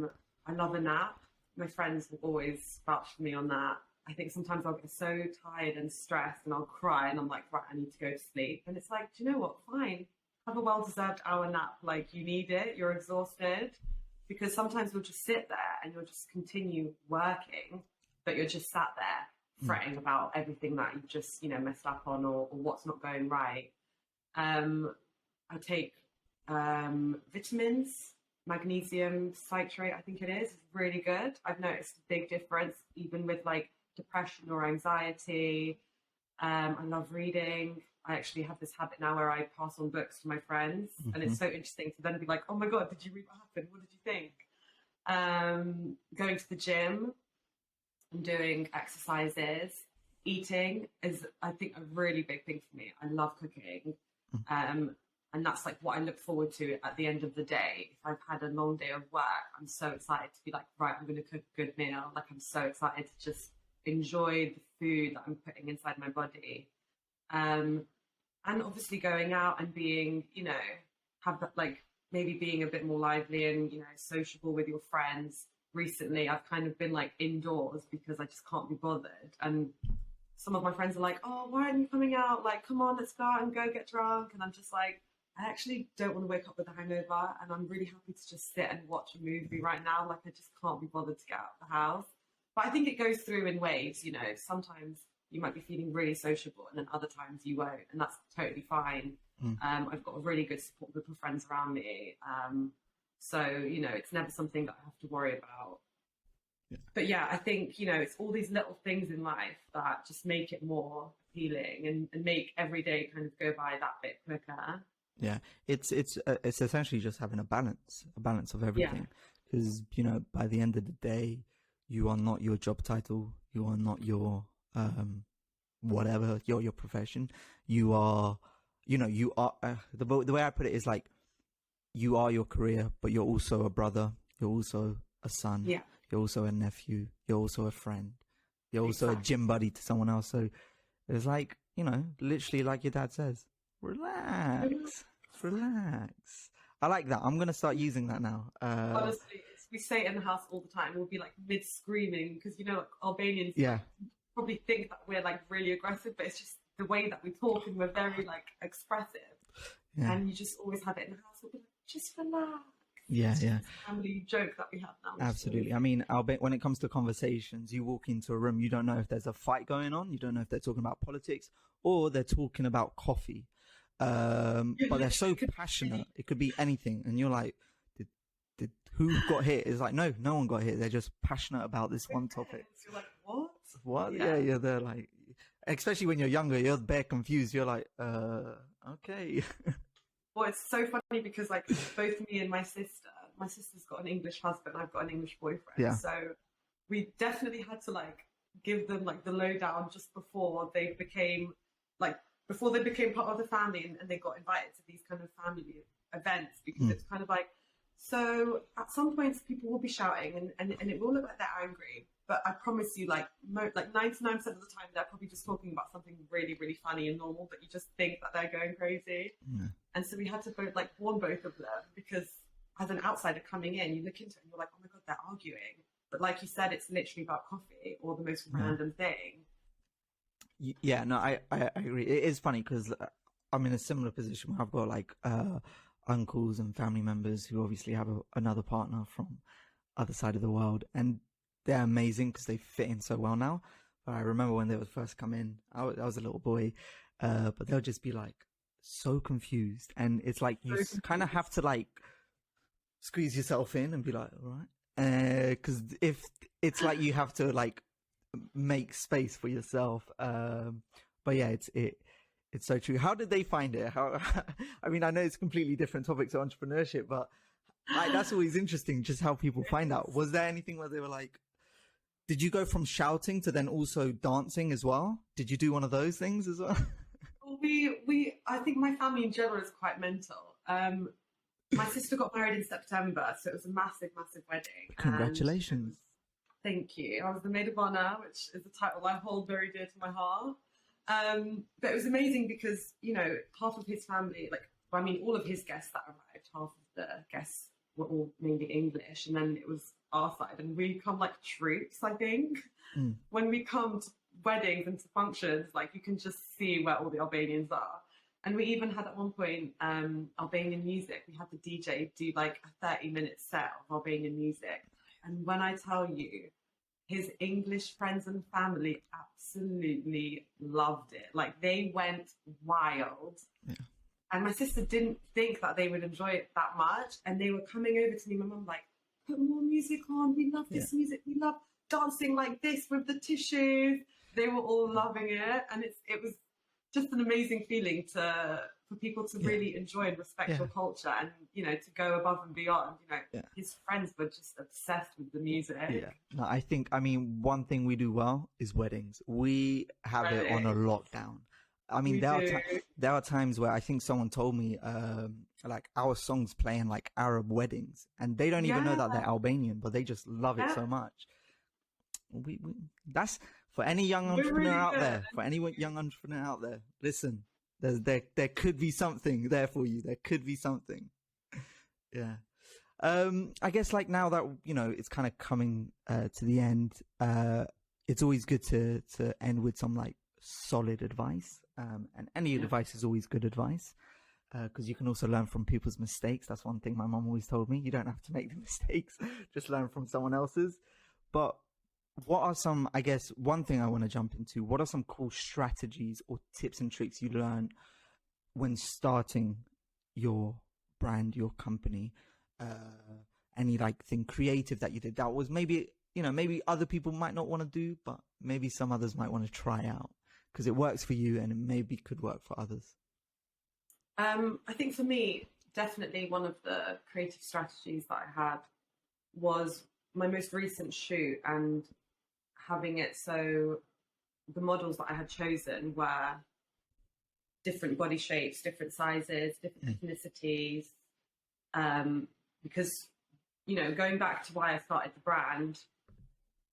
love a nap. My friends will always vouch for me on that. I think sometimes I'll get so tired and stressed and I'll cry and I'm like, right, I need to go to sleep. And it's like, do you know what? Fine. Have a well-deserved hour nap. Like, you need it. You're exhausted. because sometimes you'll just sit there and you'll just continue working, but you're just sat there fretting about everything that you've just, messed up on, or what's not going right. I take vitamins, magnesium citrate, I think it is. It's really good. I've noticed a big difference, even with like depression or anxiety. I love reading. I actually have this habit now where I pass on books to my friends, and it's so interesting to then be like, oh my God, did you read what happened? What did you think? Going to the gym and doing exercises. Eating is, I think, a really big thing for me. I love cooking. And that's like what I look forward to at the end of the day. If I've had a long day of work, I'm so excited to be like, right, I'm going to cook a good meal. Like, I'm so excited to just enjoy the food that I'm putting inside my body. And obviously going out and being, have that, like, maybe being a bit more lively and, sociable with your friends. Recently, I've kind of been like indoors because I just can't be bothered. And some of my friends are like, oh, why aren't you coming out? Like, come on, let's go out and go get drunk. And I'm just like, I actually don't want to wake up with a hangover, and I'm really happy to just sit and watch a movie right now. Like, I just can't be bothered to get out of the house. But I think it goes through in waves, sometimes you might be feeling really sociable and then other times you won't, and that's totally fine. I've got a really good support group of friends around me. So, it's never something that I have to worry about. Yeah. But yeah, I think, it's all these little things in life that just make it more appealing and make every day kind of go by that bit quicker. Yeah, it's essentially just having a balance of everything. Because, by the end of the day, you are not your job title. You are not your, whatever, your profession. You are, the way I put it is like, you are your career, but you're also a brother. You're also a son. Yeah. You're also a nephew. You're also a friend. You're also a gym buddy to someone else. So it's like, literally like your dad says, relax. I like that. I'm going to start using that now. Honestly, we say it in the house all the time. We'll be like mid-screaming because, like Albanians probably think that we're like really aggressive, but it's just the way that we talk and we're very like expressive. Yeah. And you just always have it in the house. We'll be like, just relax. Yeah. It's a family joke that we have now. Absolutely. I mean, when it comes to conversations, you walk into a room, you don't know if there's a fight going on. You don't know if they're talking about politics or they're talking about coffee. But they're so passionate. It could be anything. And you're like, did who got hit? It's like, no one got hit. They're just passionate about this one topic. You're like, what? What? Yeah. They're like, especially when you're younger, you're bare confused. You're like, okay. Well, it's so funny because like both me and my sister's got an English husband, I've got an English boyfriend. Yeah. So we definitely had to like give them like the lowdown just before they became part of the family and they got invited to these kind of family events, because it's kind of like, so at some points people will be shouting and it will look like they're angry, but I promise you, like 99% of the time they're probably just talking about something really, really funny and normal, but you just think that they're going crazy. And so we had to both like warn both of them, because as an outsider coming in, you look into it and you're like, oh my God, they're arguing. But like you said, it's literally about coffee or the most random thing. Yeah, no, I agree. It is funny because I'm in a similar position where I've got like uncles and family members who obviously have another partner from other side of the world, and they're amazing because they fit in so well now. But I remember when they would first come in, I was a little boy, but they'll just be like so confused, and it's like you kind of have to like squeeze yourself in and be like, all right, because if it's like you have to like make space for yourself. But yeah, it's so true. How did they find it? I mean, I know it's completely different topics of entrepreneurship, but that's always interesting, just how people find out. Was there anything where they were like, did you go from shouting to then also dancing as well? Did you do one of those things as well? I think my family in general is quite mental. My sister got married in September, so it was a massive, massive wedding. Congratulations. Thank you. I was the maid of honor, which is a title I hold very dear to my heart. But it was amazing because, half of his family, all of his guests that arrived, half of the guests were all mainly English, and then it was our side, and we come like troops, I think. When we come to weddings and to functions, like you can just see where all the Albanians are. And we even had at one point Albanian music. We had the DJ do like a 30-minute set of Albanian music. And when I tell you, his English friends and family absolutely loved it. Like they went wild. Yeah. And my sister didn't think that they would enjoy it that much. And they were coming over to me, my mum, like, put more music on. We love this music. We love dancing like this with the tissues. They were all loving it. And it was just an amazing feeling for people to really enjoy and respect your culture and, you know, to go above and beyond. You know, his friends were just obsessed with the music. Yeah. No, I mean, one thing we do well is weddings. We have it on a lockdown. I mean, there are times where I think someone told me, like our songs play in like Arab weddings and they don't even know that they're Albanian, but they just love it so much. That's for any young entrepreneur out there, listen, there could be something there for you. There could be something. Yeah. I guess like now that, you know, it's kind of coming to the end, it's always good to end with some like solid advice. And any advice is always good advice. Because you can also learn from people's mistakes. That's one thing my mom always told me. You don't have to make the mistakes, just learn from someone else's. But what are some, I guess, one thing I want to jump into, what are some cool strategies or tips and tricks you learn when starting your brand, your company? Any like thing creative that you did that was maybe, you know, maybe other people might not want to do, but maybe some others might want to try out because it works for you and it maybe could work for others? I think for me, definitely one of the creative strategies that I had was my most recent shoot and having it so the models that I had chosen were different body shapes, different sizes, different ethnicities. Because, you know, going back to why I started the brand,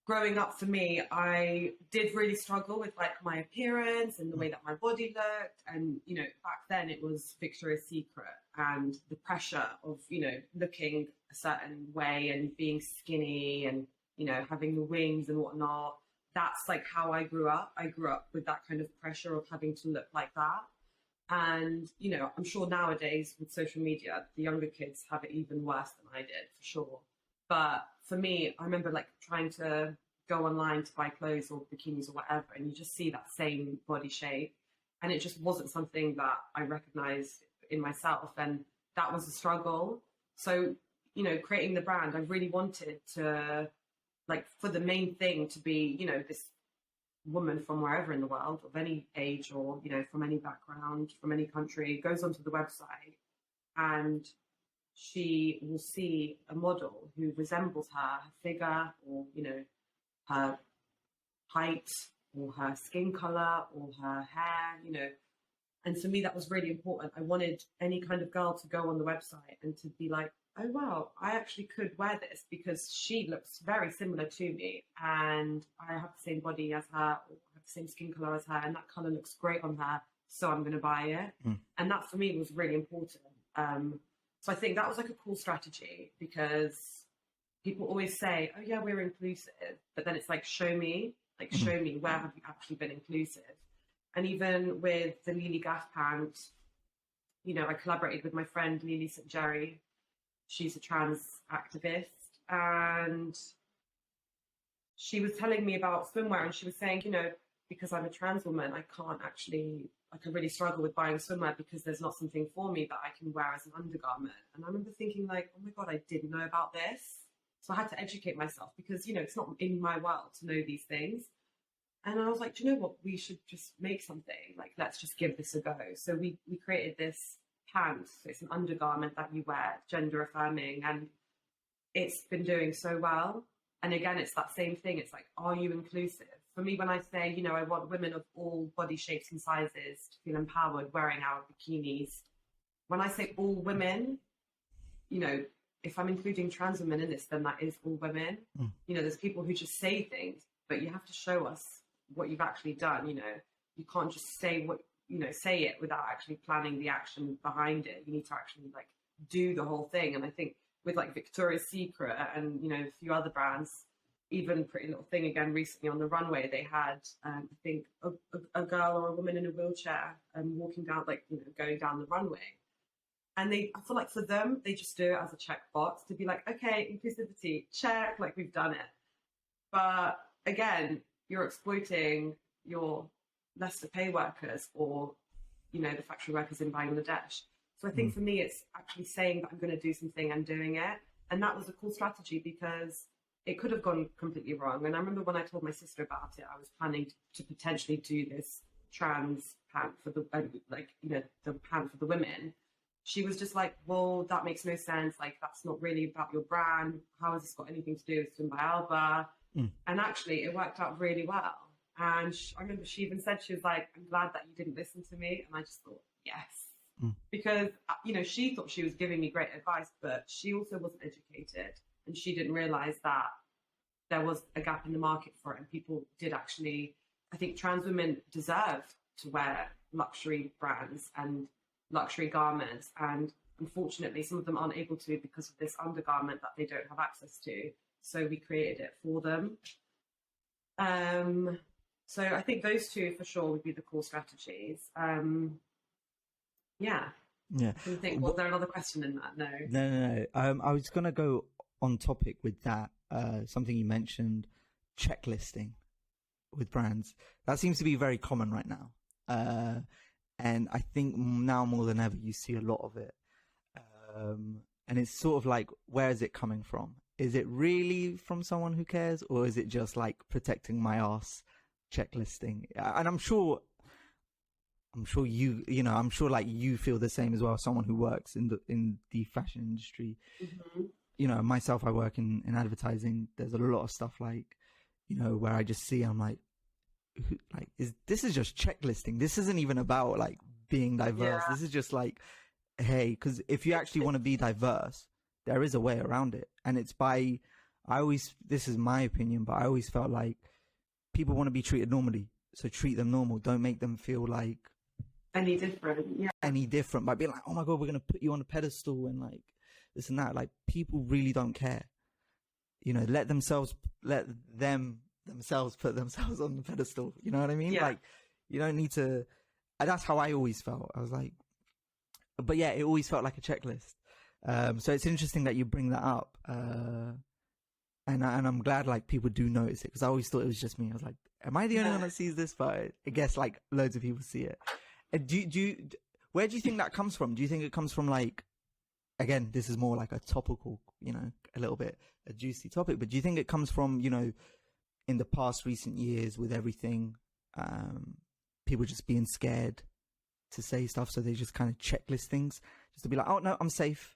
growing up for me, I did really struggle with like my appearance and the way that my body looked. And, you know, back then it was Victoria's Secret and the pressure of, you know, looking a certain way and being skinny and, you know, having the wings and whatnot. That's like how I grew up. I grew up with that kind of pressure of having to look like that. And, you know, I'm sure nowadays with social media, the younger kids have it even worse than I did, for sure. But for me, I remember like trying to go online to buy clothes or bikinis or whatever, and you just see that same body shape. And it just wasn't something that I recognized in myself. And that was a struggle. So, you know, creating the brand, I really wanted to, like, for the main thing to be, you know, this woman from wherever in the world, of any age or, you know, from any background, from any country, goes onto the website and she will see a model who resembles her figure or, you know, her height or her skin color or her hair, you know. And for me, that was really important. I wanted any kind of girl to go on the website and to be like, oh, wow, I actually could wear this because she looks very similar to me and I have the same body as her or have the same skin color as her and that color looks great on her, so I'm going to buy it. And that for me was really important. So I think that was like a cool strategy because people always say, oh yeah, we're inclusive. But then it's like, show me, where have you actually been inclusive? And even with the Lily Gaff pant, you know, I collaborated with my friend Lily St. Jerry. She's a trans activist and she was telling me about swimwear and she was saying, you know, because I'm a trans woman, I can't actually, I can really struggle with buying swimwear because there's not something for me that I can wear as an undergarment. And I remember thinking like, oh my God, I didn't know about this. So I had to educate myself because, you know, it's not in my world to know these things. And I was like, do you know what? We should just make something. Like, let's just give this a go. So we created this pant. So it's an undergarment that you wear, gender affirming. And it's been doing so well. And again, it's that same thing. It's like, are you inclusive? For me, when I say, you know, I want women of all body shapes and sizes to feel empowered wearing our bikinis. When I say all women, you know, if I'm including trans women in this, then that is all women. You know, there's people who just say things, but you have to show us what you've actually done. You know, you can't just say what, you know, say it without actually planning the action behind it. You need to actually like do the whole thing. And I think with like Victoria's Secret and, you know, a few other brands, even Pretty Little Thing again recently on the runway, they had I think a girl or a woman in a wheelchair walking down, like, you know, going down the runway. And I feel like for them, they just do it as a checkbox to be like, okay, inclusivity, check, like we've done it. But again, you're exploiting your lesser pay workers, or, you know, the factory workers in Bangladesh. So I think for me, it's actually saying that I'm going to do something and doing it. And that was a cool strategy because it could have gone completely wrong. And I remember when I told my sister about it, I was planning to potentially do this trans pant for the, like, you know, the pant for the women. She was just like, well, that makes no sense. Like, that's not really about your brand. How has this got anything to do with Swim by Alba? And actually, it worked out really well. And I remember she even said, she was like, I'm glad that you didn't listen to me. And I just thought, yes. Because, you know, she thought she was giving me great advice, but she also wasn't educated. And she didn't realize that there was a gap in the market for it. And people did actually, I think trans women deserve to wear luxury brands and luxury garments. And unfortunately, some of them aren't able to because of this undergarment that they don't have access to. So we created it for them. So I think those two for sure would be the core strategies. Yeah. I think, was there another question in that? No. I was going to go on topic with that. Something you mentioned, checklisting with brands. That seems to be very common right now. And I think now more than ever, you see a lot of it. And it's sort of like, where is it coming from? Is it really from someone who cares, or is it just like protecting my ass checklisting? And I'm sure I'm sure like you feel the same as well. Someone who works in the fashion industry, you know, myself, I work in advertising. There's a lot of stuff like, you know, where I just see, I'm like, this is just checklisting. This isn't even about like being diverse. This is just like, hey, because if you actually want to be diverse, there is a way around it. And it's this is my opinion, but I always felt like people want to be treated normally. So treat them normal. Don't make them feel like any different by being like, oh my God, we're going to put you on a pedestal and like this and that. Like, people really don't care. You know, let them themselves put themselves on the pedestal. You know what I mean? Yeah. Like, you don't need to. And that's how I always felt. I was like, but yeah, it always felt like a checklist. So it's interesting that you bring that up. And I'm glad like people do notice it, because I always thought it was just me. I was like, am I the only one that sees this? But I guess like loads of people see it. And where do you think that comes from? Do you think it comes from like, again, this is more like a topical, you know, a little bit a juicy topic, but do you think it comes from, you know, in the past recent years with everything, people just being scared to say stuff, so they just kind of checklist things just to be like, oh no, I'm safe.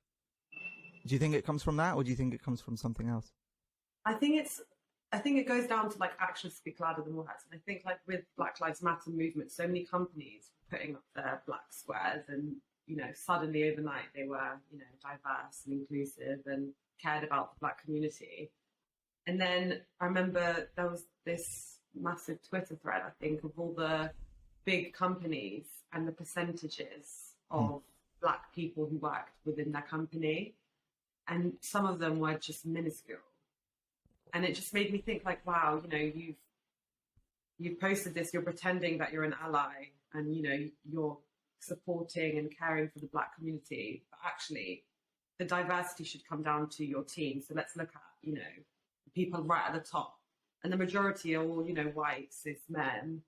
Do you think it comes from that, or do you think it comes from something else? I think it goes down to like actions speak louder than words. And I think like with Black Lives Matter movement, so many companies were putting up their black squares, and, you know, suddenly overnight they were, you know, diverse and inclusive and cared about the Black community. And then I remember there was this massive Twitter thread, I think, of all the big companies and the percentages of Black people who worked within their company. And some of them were just minuscule. And it just made me think like, wow, you know, you've posted this, you're pretending that you're an ally and, you know, you're supporting and caring for the Black community. But actually, the diversity should come down to your team. So let's look at, you know, the people right at the top. And the majority are all, you know, white, cis men,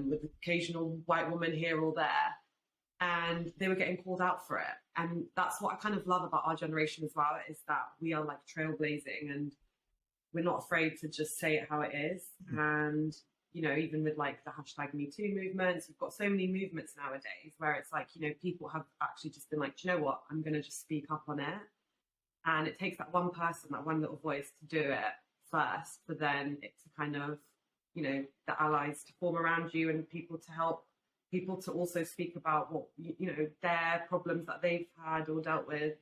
with occasional white woman here or there. And they were getting called out for it. And that's what I kind of love about our generation as well, is that we are like trailblazing and we're not afraid to just say it how it is. And, you know, even with like the hashtag Me Too movements, we've got so many movements nowadays where it's like, you know, people have actually just been like, do you know what, I'm going to just speak up on it. And it takes that one person, that one little voice to do it first, but then it's a kind of, you know, the allies to form around you and people to help people to also speak about what, you know, their problems that they've had or dealt with.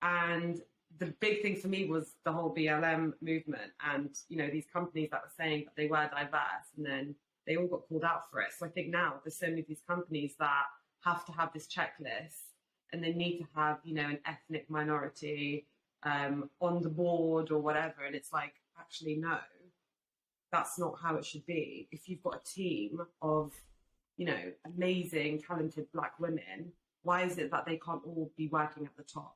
And the big thing for me was the whole BLM movement and, you know, these companies that were saying that they were diverse and then they all got called out for it. So I think now there's so many of these companies that have to have this checklist and they need to have, you know, an ethnic minority on the board or whatever. And it's like, actually, no, that's not how it should be. If you've got a team of, amazing, talented Black women, why is it that they can't all be working at the top,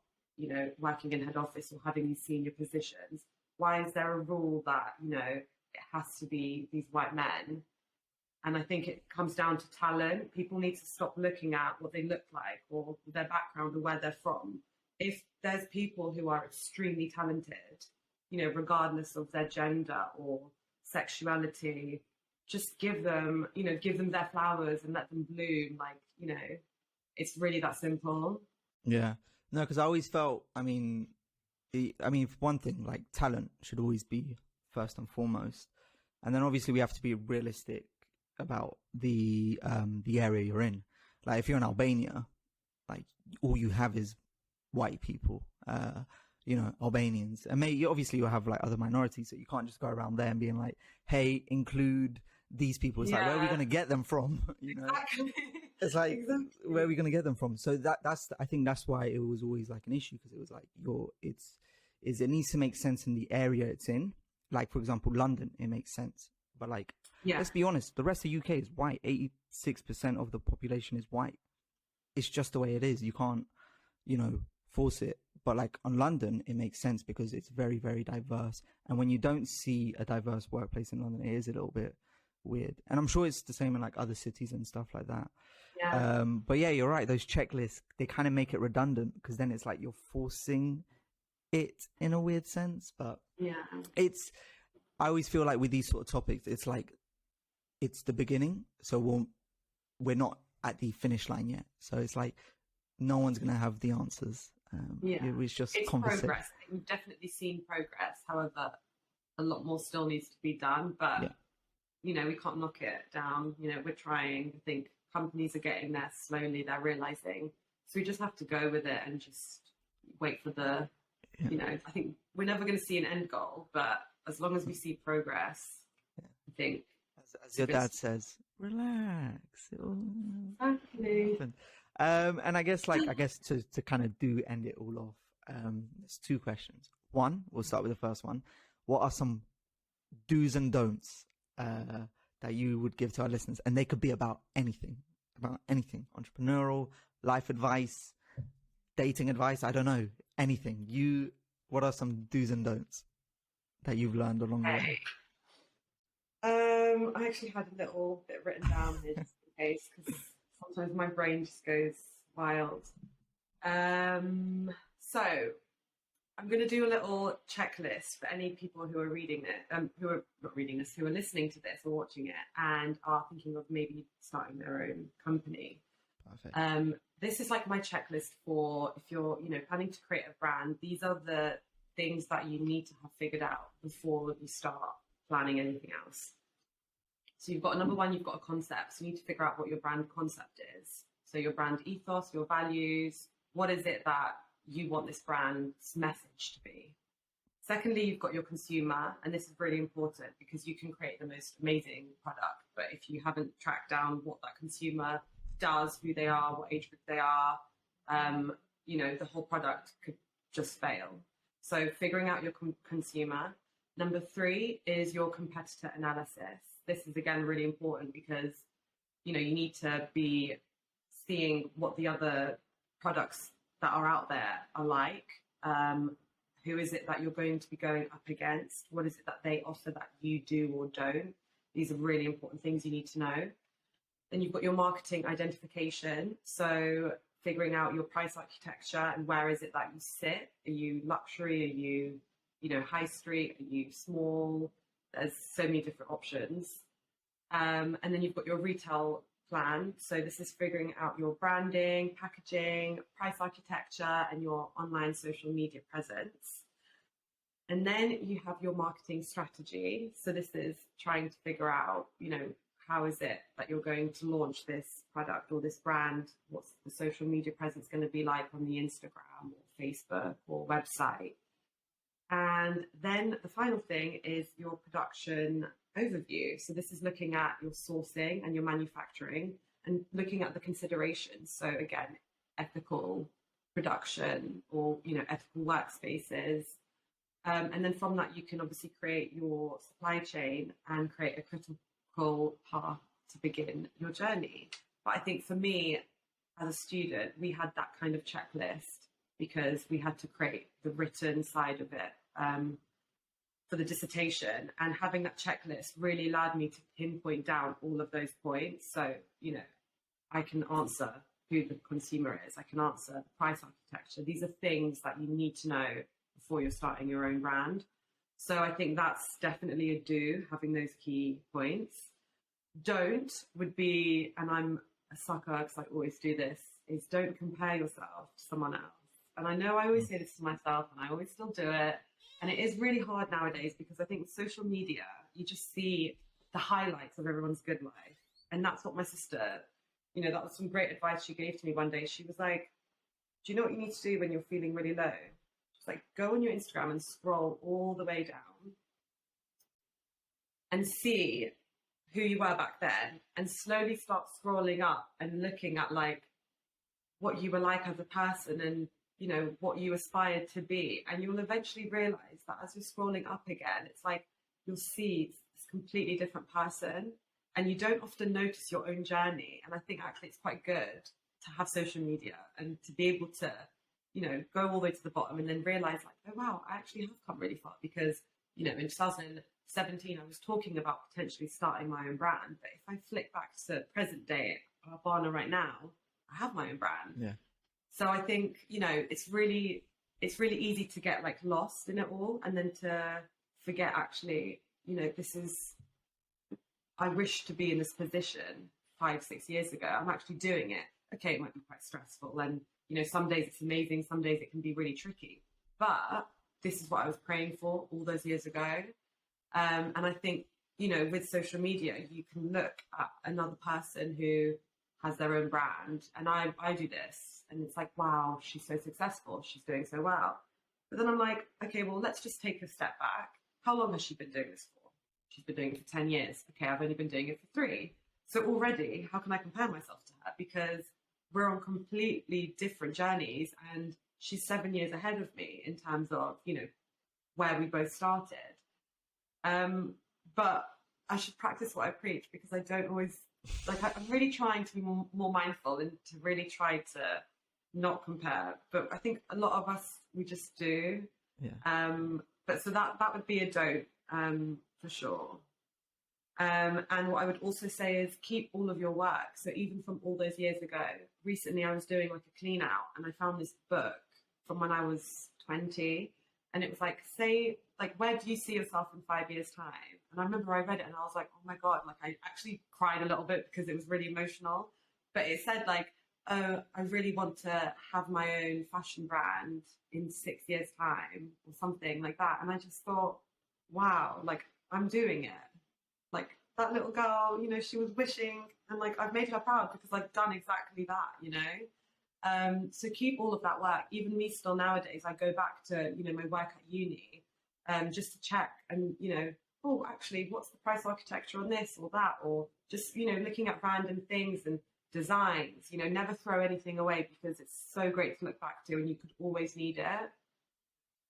working in head office or having these senior positions? Why is there a rule that, it has to be these white men? And I think it comes down to talent. People need to stop looking at what they look like or their background or where they're from. If there's people who are extremely talented, regardless of their gender or sexuality, just give them their flowers and let them bloom. It's really that simple. Yeah. No, because I always felt, for one thing, like talent should always be first and foremost. And then obviously we have to be realistic about the area you're in. Like if you're in Albania, like all you have is white people, Albanians, and obviously you'll have like other minorities, so you can't just go around there and being like, hey, include these people. It's like, where are we going to get them from? Exactly. It's like, where are we going to get them from? So I think that's why it was always like an issue, because it was like it needs to make sense in the area it's in. Like for example, London, it makes sense, but like, let's be honest, the rest of the UK is white. 86% of the population is white. It's just the way it is. You can't, force it. But like on London, it makes sense because it's very, very diverse. And when you don't see a diverse workplace in London, it is a little bit weird. And I'm sure it's the same in like other cities and stuff like that. Yeah. But yeah, you're right. Those checklists, they kind of make it redundant, because then it's like you're forcing it in a weird sense. But I always feel like with these sort of topics, it's like, it's the beginning. So we're not at the finish line yet. So it's like, no one's going to have the answers. It was just conversation. Progress. We've definitely seen progress. However, a lot more still needs to be done. But, we can't knock it down. We're trying. I think companies are getting there slowly. They're realizing. So we just have to go with it and just wait for the, I think we're never going to see an end goal. But as long as we see progress, I think. As your dad says, relax. Exactly. And I guess to kind of end it all off, there's two questions. One, we'll start with the first one. What are some do's and don'ts that you would give to our listeners? And they could be about anything, entrepreneurial, life advice, dating advice. I don't know, anything. What are some do's and don'ts that you've learned along the way? I actually had a little bit written down here just in case, because sometimes my brain just goes wild. So I'm going to do a little checklist for any people who are reading it, who are not reading this, who are listening to this or watching it and are thinking of maybe starting their own company. Perfect. This is like my checklist for if you're, planning to create a brand. These are the things that you need to have figured out before you start planning anything else. So you've got number one, you've got a concept. So you need to figure out what your brand concept is. So your brand ethos, your values, what is it that you want this brand's message to be? Secondly, you've got your consumer, and this is really important because you can create the most amazing product, but if you haven't tracked down what that consumer does, who they are, what age group they are, the whole product could just fail. So figuring out your consumer. Number three is your competitor analysis. This is, again, really important because, you need to be seeing what the other products that are out there are like. Who is it that you're going to be going up against? What is it that they offer that you do or don't? These are really important things you need to know. Then you've got your marketing identification. So figuring out your price architecture and where is it that you sit? Are you luxury? Are you, high street? Are you small? There's so many different options. And then you've got your retail plan. So this is figuring out your branding, packaging, price architecture, and your online social media presence. And then you have your marketing strategy. So this is trying to figure out, how is it that you're going to launch this product or this brand? What's the social media presence going to be like on the Instagram or Facebook or website? And then the final thing is your production overview. So this is looking at your sourcing and your manufacturing and looking at the considerations. So again, ethical production or, ethical workspaces. And then from that, you can obviously create your supply chain and create a critical path to begin your journey. But I think for me, as a student, we had that kind of checklist because we had to create the written side of it for the dissertation. And having that checklist really allowed me to pinpoint down all of those points. So, I can answer who the consumer is. I can answer the price architecture. These are things that you need to know before you're starting your own brand. So I think that's definitely a do, having those key points. Don't would be, and I'm a sucker because I always do this, is don't compare yourself to someone else. And I know I always say this to myself and I always still do it. And it is really hard nowadays because I think with social media, you just see the highlights of everyone's good life. And that's what my sister, that was some great advice she gave to me one day. She was like, do you know what you need to do when you're feeling really low? She's like, go on your Instagram and scroll all the way down and see who you were back then and slowly start scrolling up and looking at like what you were like as a person and what you aspired to be. And you'll eventually realize that as you're scrolling up again, it's like you'll see this completely different person and you don't often notice your own journey. And I think actually it's quite good to have social media and to be able to, go all the way to the bottom and then realize like, oh wow, I actually have come really far because, in 2017, I was talking about potentially starting my own brand. But if I flick back to present day Albana right now, I have my own brand. Yeah. So I think, it's really easy to get like lost in it all and then to forget actually, I wish to be in this position 5-6 years ago. I'm actually doing it. Okay, it might be quite stressful and, some days it's amazing, some days it can be really tricky. But this is what I was praying for all those years ago. And I think, with social media, you can look at another person who has their own brand. And I do this and it's like, wow, she's so successful. She's doing so well. But then I'm like, okay, well, let's just take a step back. How long has she been doing this for? She's been doing it for 10 years. Okay, I've only been doing it for 3. So already, how can I compare myself to her? Because we're on completely different journeys and she's 7 years ahead of me in terms of, where we both started. But I should practice what I preach because I don't always, I'm really trying to be more mindful and to really try to not compare. But I think a lot of us, we just do. Yeah. But so that would be a don't, for sure. And what I would also say is keep all of your work. So even from all those years ago, recently I was doing like a clean out and I found this book from when I was 20 and it was like, where do you see yourself in 5 years time? And I remember I read it and I was like, oh my God, like I actually cried a little bit because it was really emotional, but it said like, oh, I really want to have my own fashion brand in 6 years time or something like that. And I just thought, wow, like I'm doing it. Like that little girl, she was wishing and like I've made her proud because I've done exactly that, so keep all of that work. Even me still nowadays, I go back to, my work at uni, just to check and, oh, actually, what's the price architecture on this or that? Or just, looking at random things and designs, never throw anything away because it's so great to look back to and you could always need it.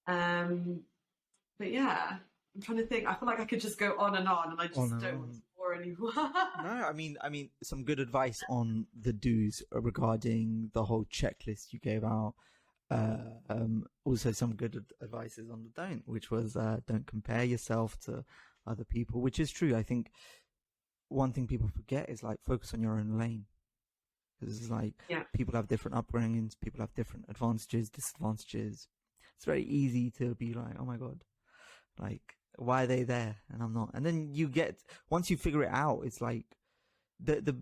But yeah. I'm trying to think. I feel like I could just go on and I just don't want to bore anyone. No, I mean, some good advice on the do's regarding the whole checklist you gave out. Also, some good advices on the don't, which was don't compare yourself to other people, which is true. I think one thing people forget is like focus on your own lane. Because it's like people have different upbringings, people have different advantages, disadvantages. It's very easy to be like, oh my God, like, why are they there and I'm not? And then once you figure it out, it's like the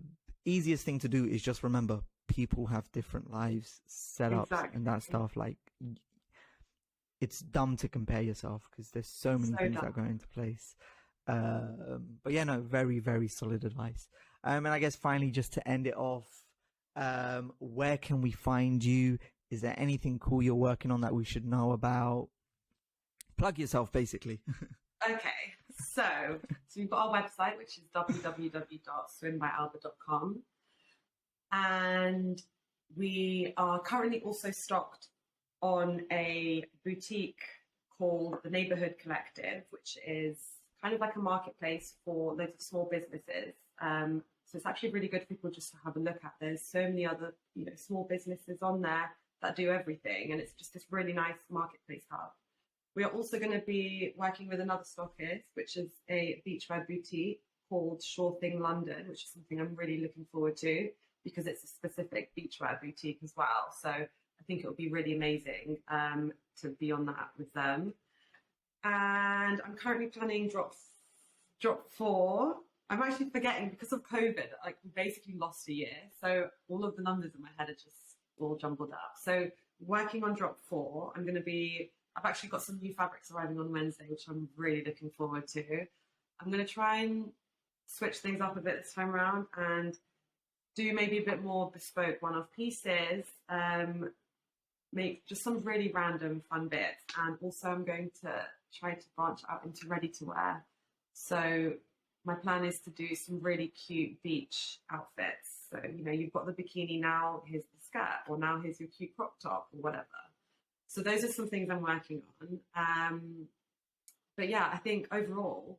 easiest thing to do is just remember people have different lives, setups, and that stuff. Like, it's dumb to compare yourself because there's so many things that go into place. But yeah, no, very, very solid advice. And I guess finally, just to end it off, where can we find you? Is there anything cool you're working on that we should know about? Plug yourself, basically. Okay, so we've got our website, which is www.swimwearalba.com. And we are currently also stocked on a boutique called the Neighbourhood Collective, which is kind of like a marketplace for loads of small businesses. So it's actually really good for people just to have a look at. There's so many other, small businesses on there that do everything, and it's just this really nice marketplace hub. We are also going to be working with another stockist, which is a beachwear boutique called Sure Thing London, which is something I'm really looking forward to because it's a specific beachwear boutique as well. So I think it would be really amazing to be on that with them. And I'm currently planning drop 4. I'm actually forgetting because of COVID, like we basically lost a year. So all of the numbers in my head are just all jumbled up. So working on drop 4, I've actually got some new fabrics arriving on Wednesday, which I'm really looking forward to. I'm going to try and switch things up a bit this time around and do maybe a bit more bespoke one-off pieces, make just some really random fun bits. And also I'm going to try to branch out into ready-to-wear. So my plan is to do some really cute beach outfits. So, you've got the bikini now, here's the skirt, or now here's your cute crop top or whatever. So those are some things I'm working on. But yeah, I think overall,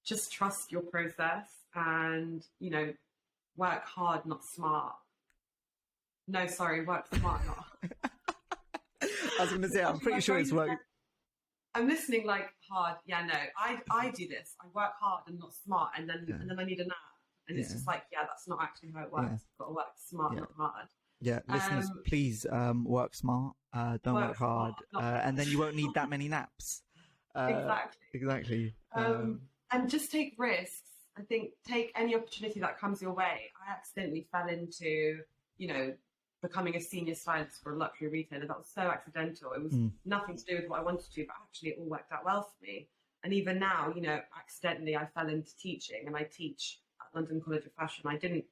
just trust your process and, work hard, not smart. No, sorry, work smart, not. I was going to say, I'm pretty sure it's work. I'm listening like hard. Yeah, no, I do this. I work hard and not smart, and then I need a nap. And it's just like, that's not actually how it works. You've got to work smart, not hard. Yeah, listeners, please work smart, don't work hard, and then you won't need that many naps. Exactly. And just take risks. I think take any opportunity that comes your way. I accidentally fell into, becoming a senior stylist for a luxury retailer. That was so accidental. It was nothing to do with what I wanted to, but actually it all worked out well for me. And even now, accidentally I fell into teaching, and I teach at London College of Fashion. I didn't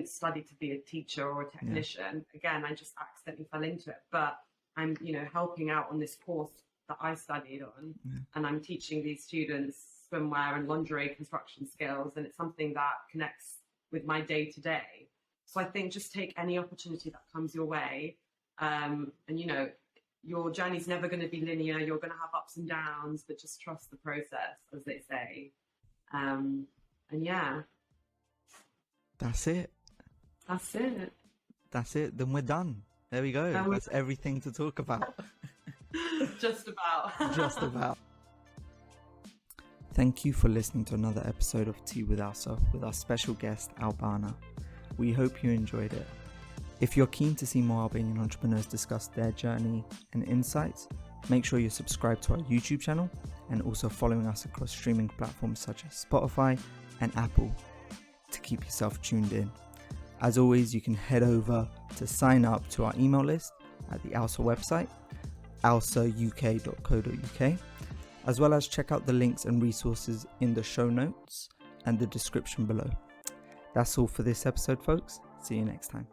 study to be a teacher or a technician. Again, I just accidentally fell into it. But I'm, helping out on this course that I studied on, and I'm teaching these students swimwear and lingerie construction skills, and it's something that connects with my day to day. So I think just take any opportunity that comes your way, and your journey's never going to be linear. You're going to have ups and downs, but just trust the process, as they say. And yeah. That's it. Then we're done. There we go. That's everything to talk about. Just about. Thank you for listening to another episode of Tea with ALSA with our special guest, Albana. We hope you enjoyed it. If you're keen to see more Albanian entrepreneurs discuss their journey and insights, make sure you're subscribed to our YouTube channel and also following us across streaming platforms such as Spotify and Apple to keep yourself tuned in. As always, you can head over to sign up to our email list at the ALSA website, alsauk.co.uk, as well as check out the links and resources in the show notes and the description below. That's all for this episode, folks. See you next time.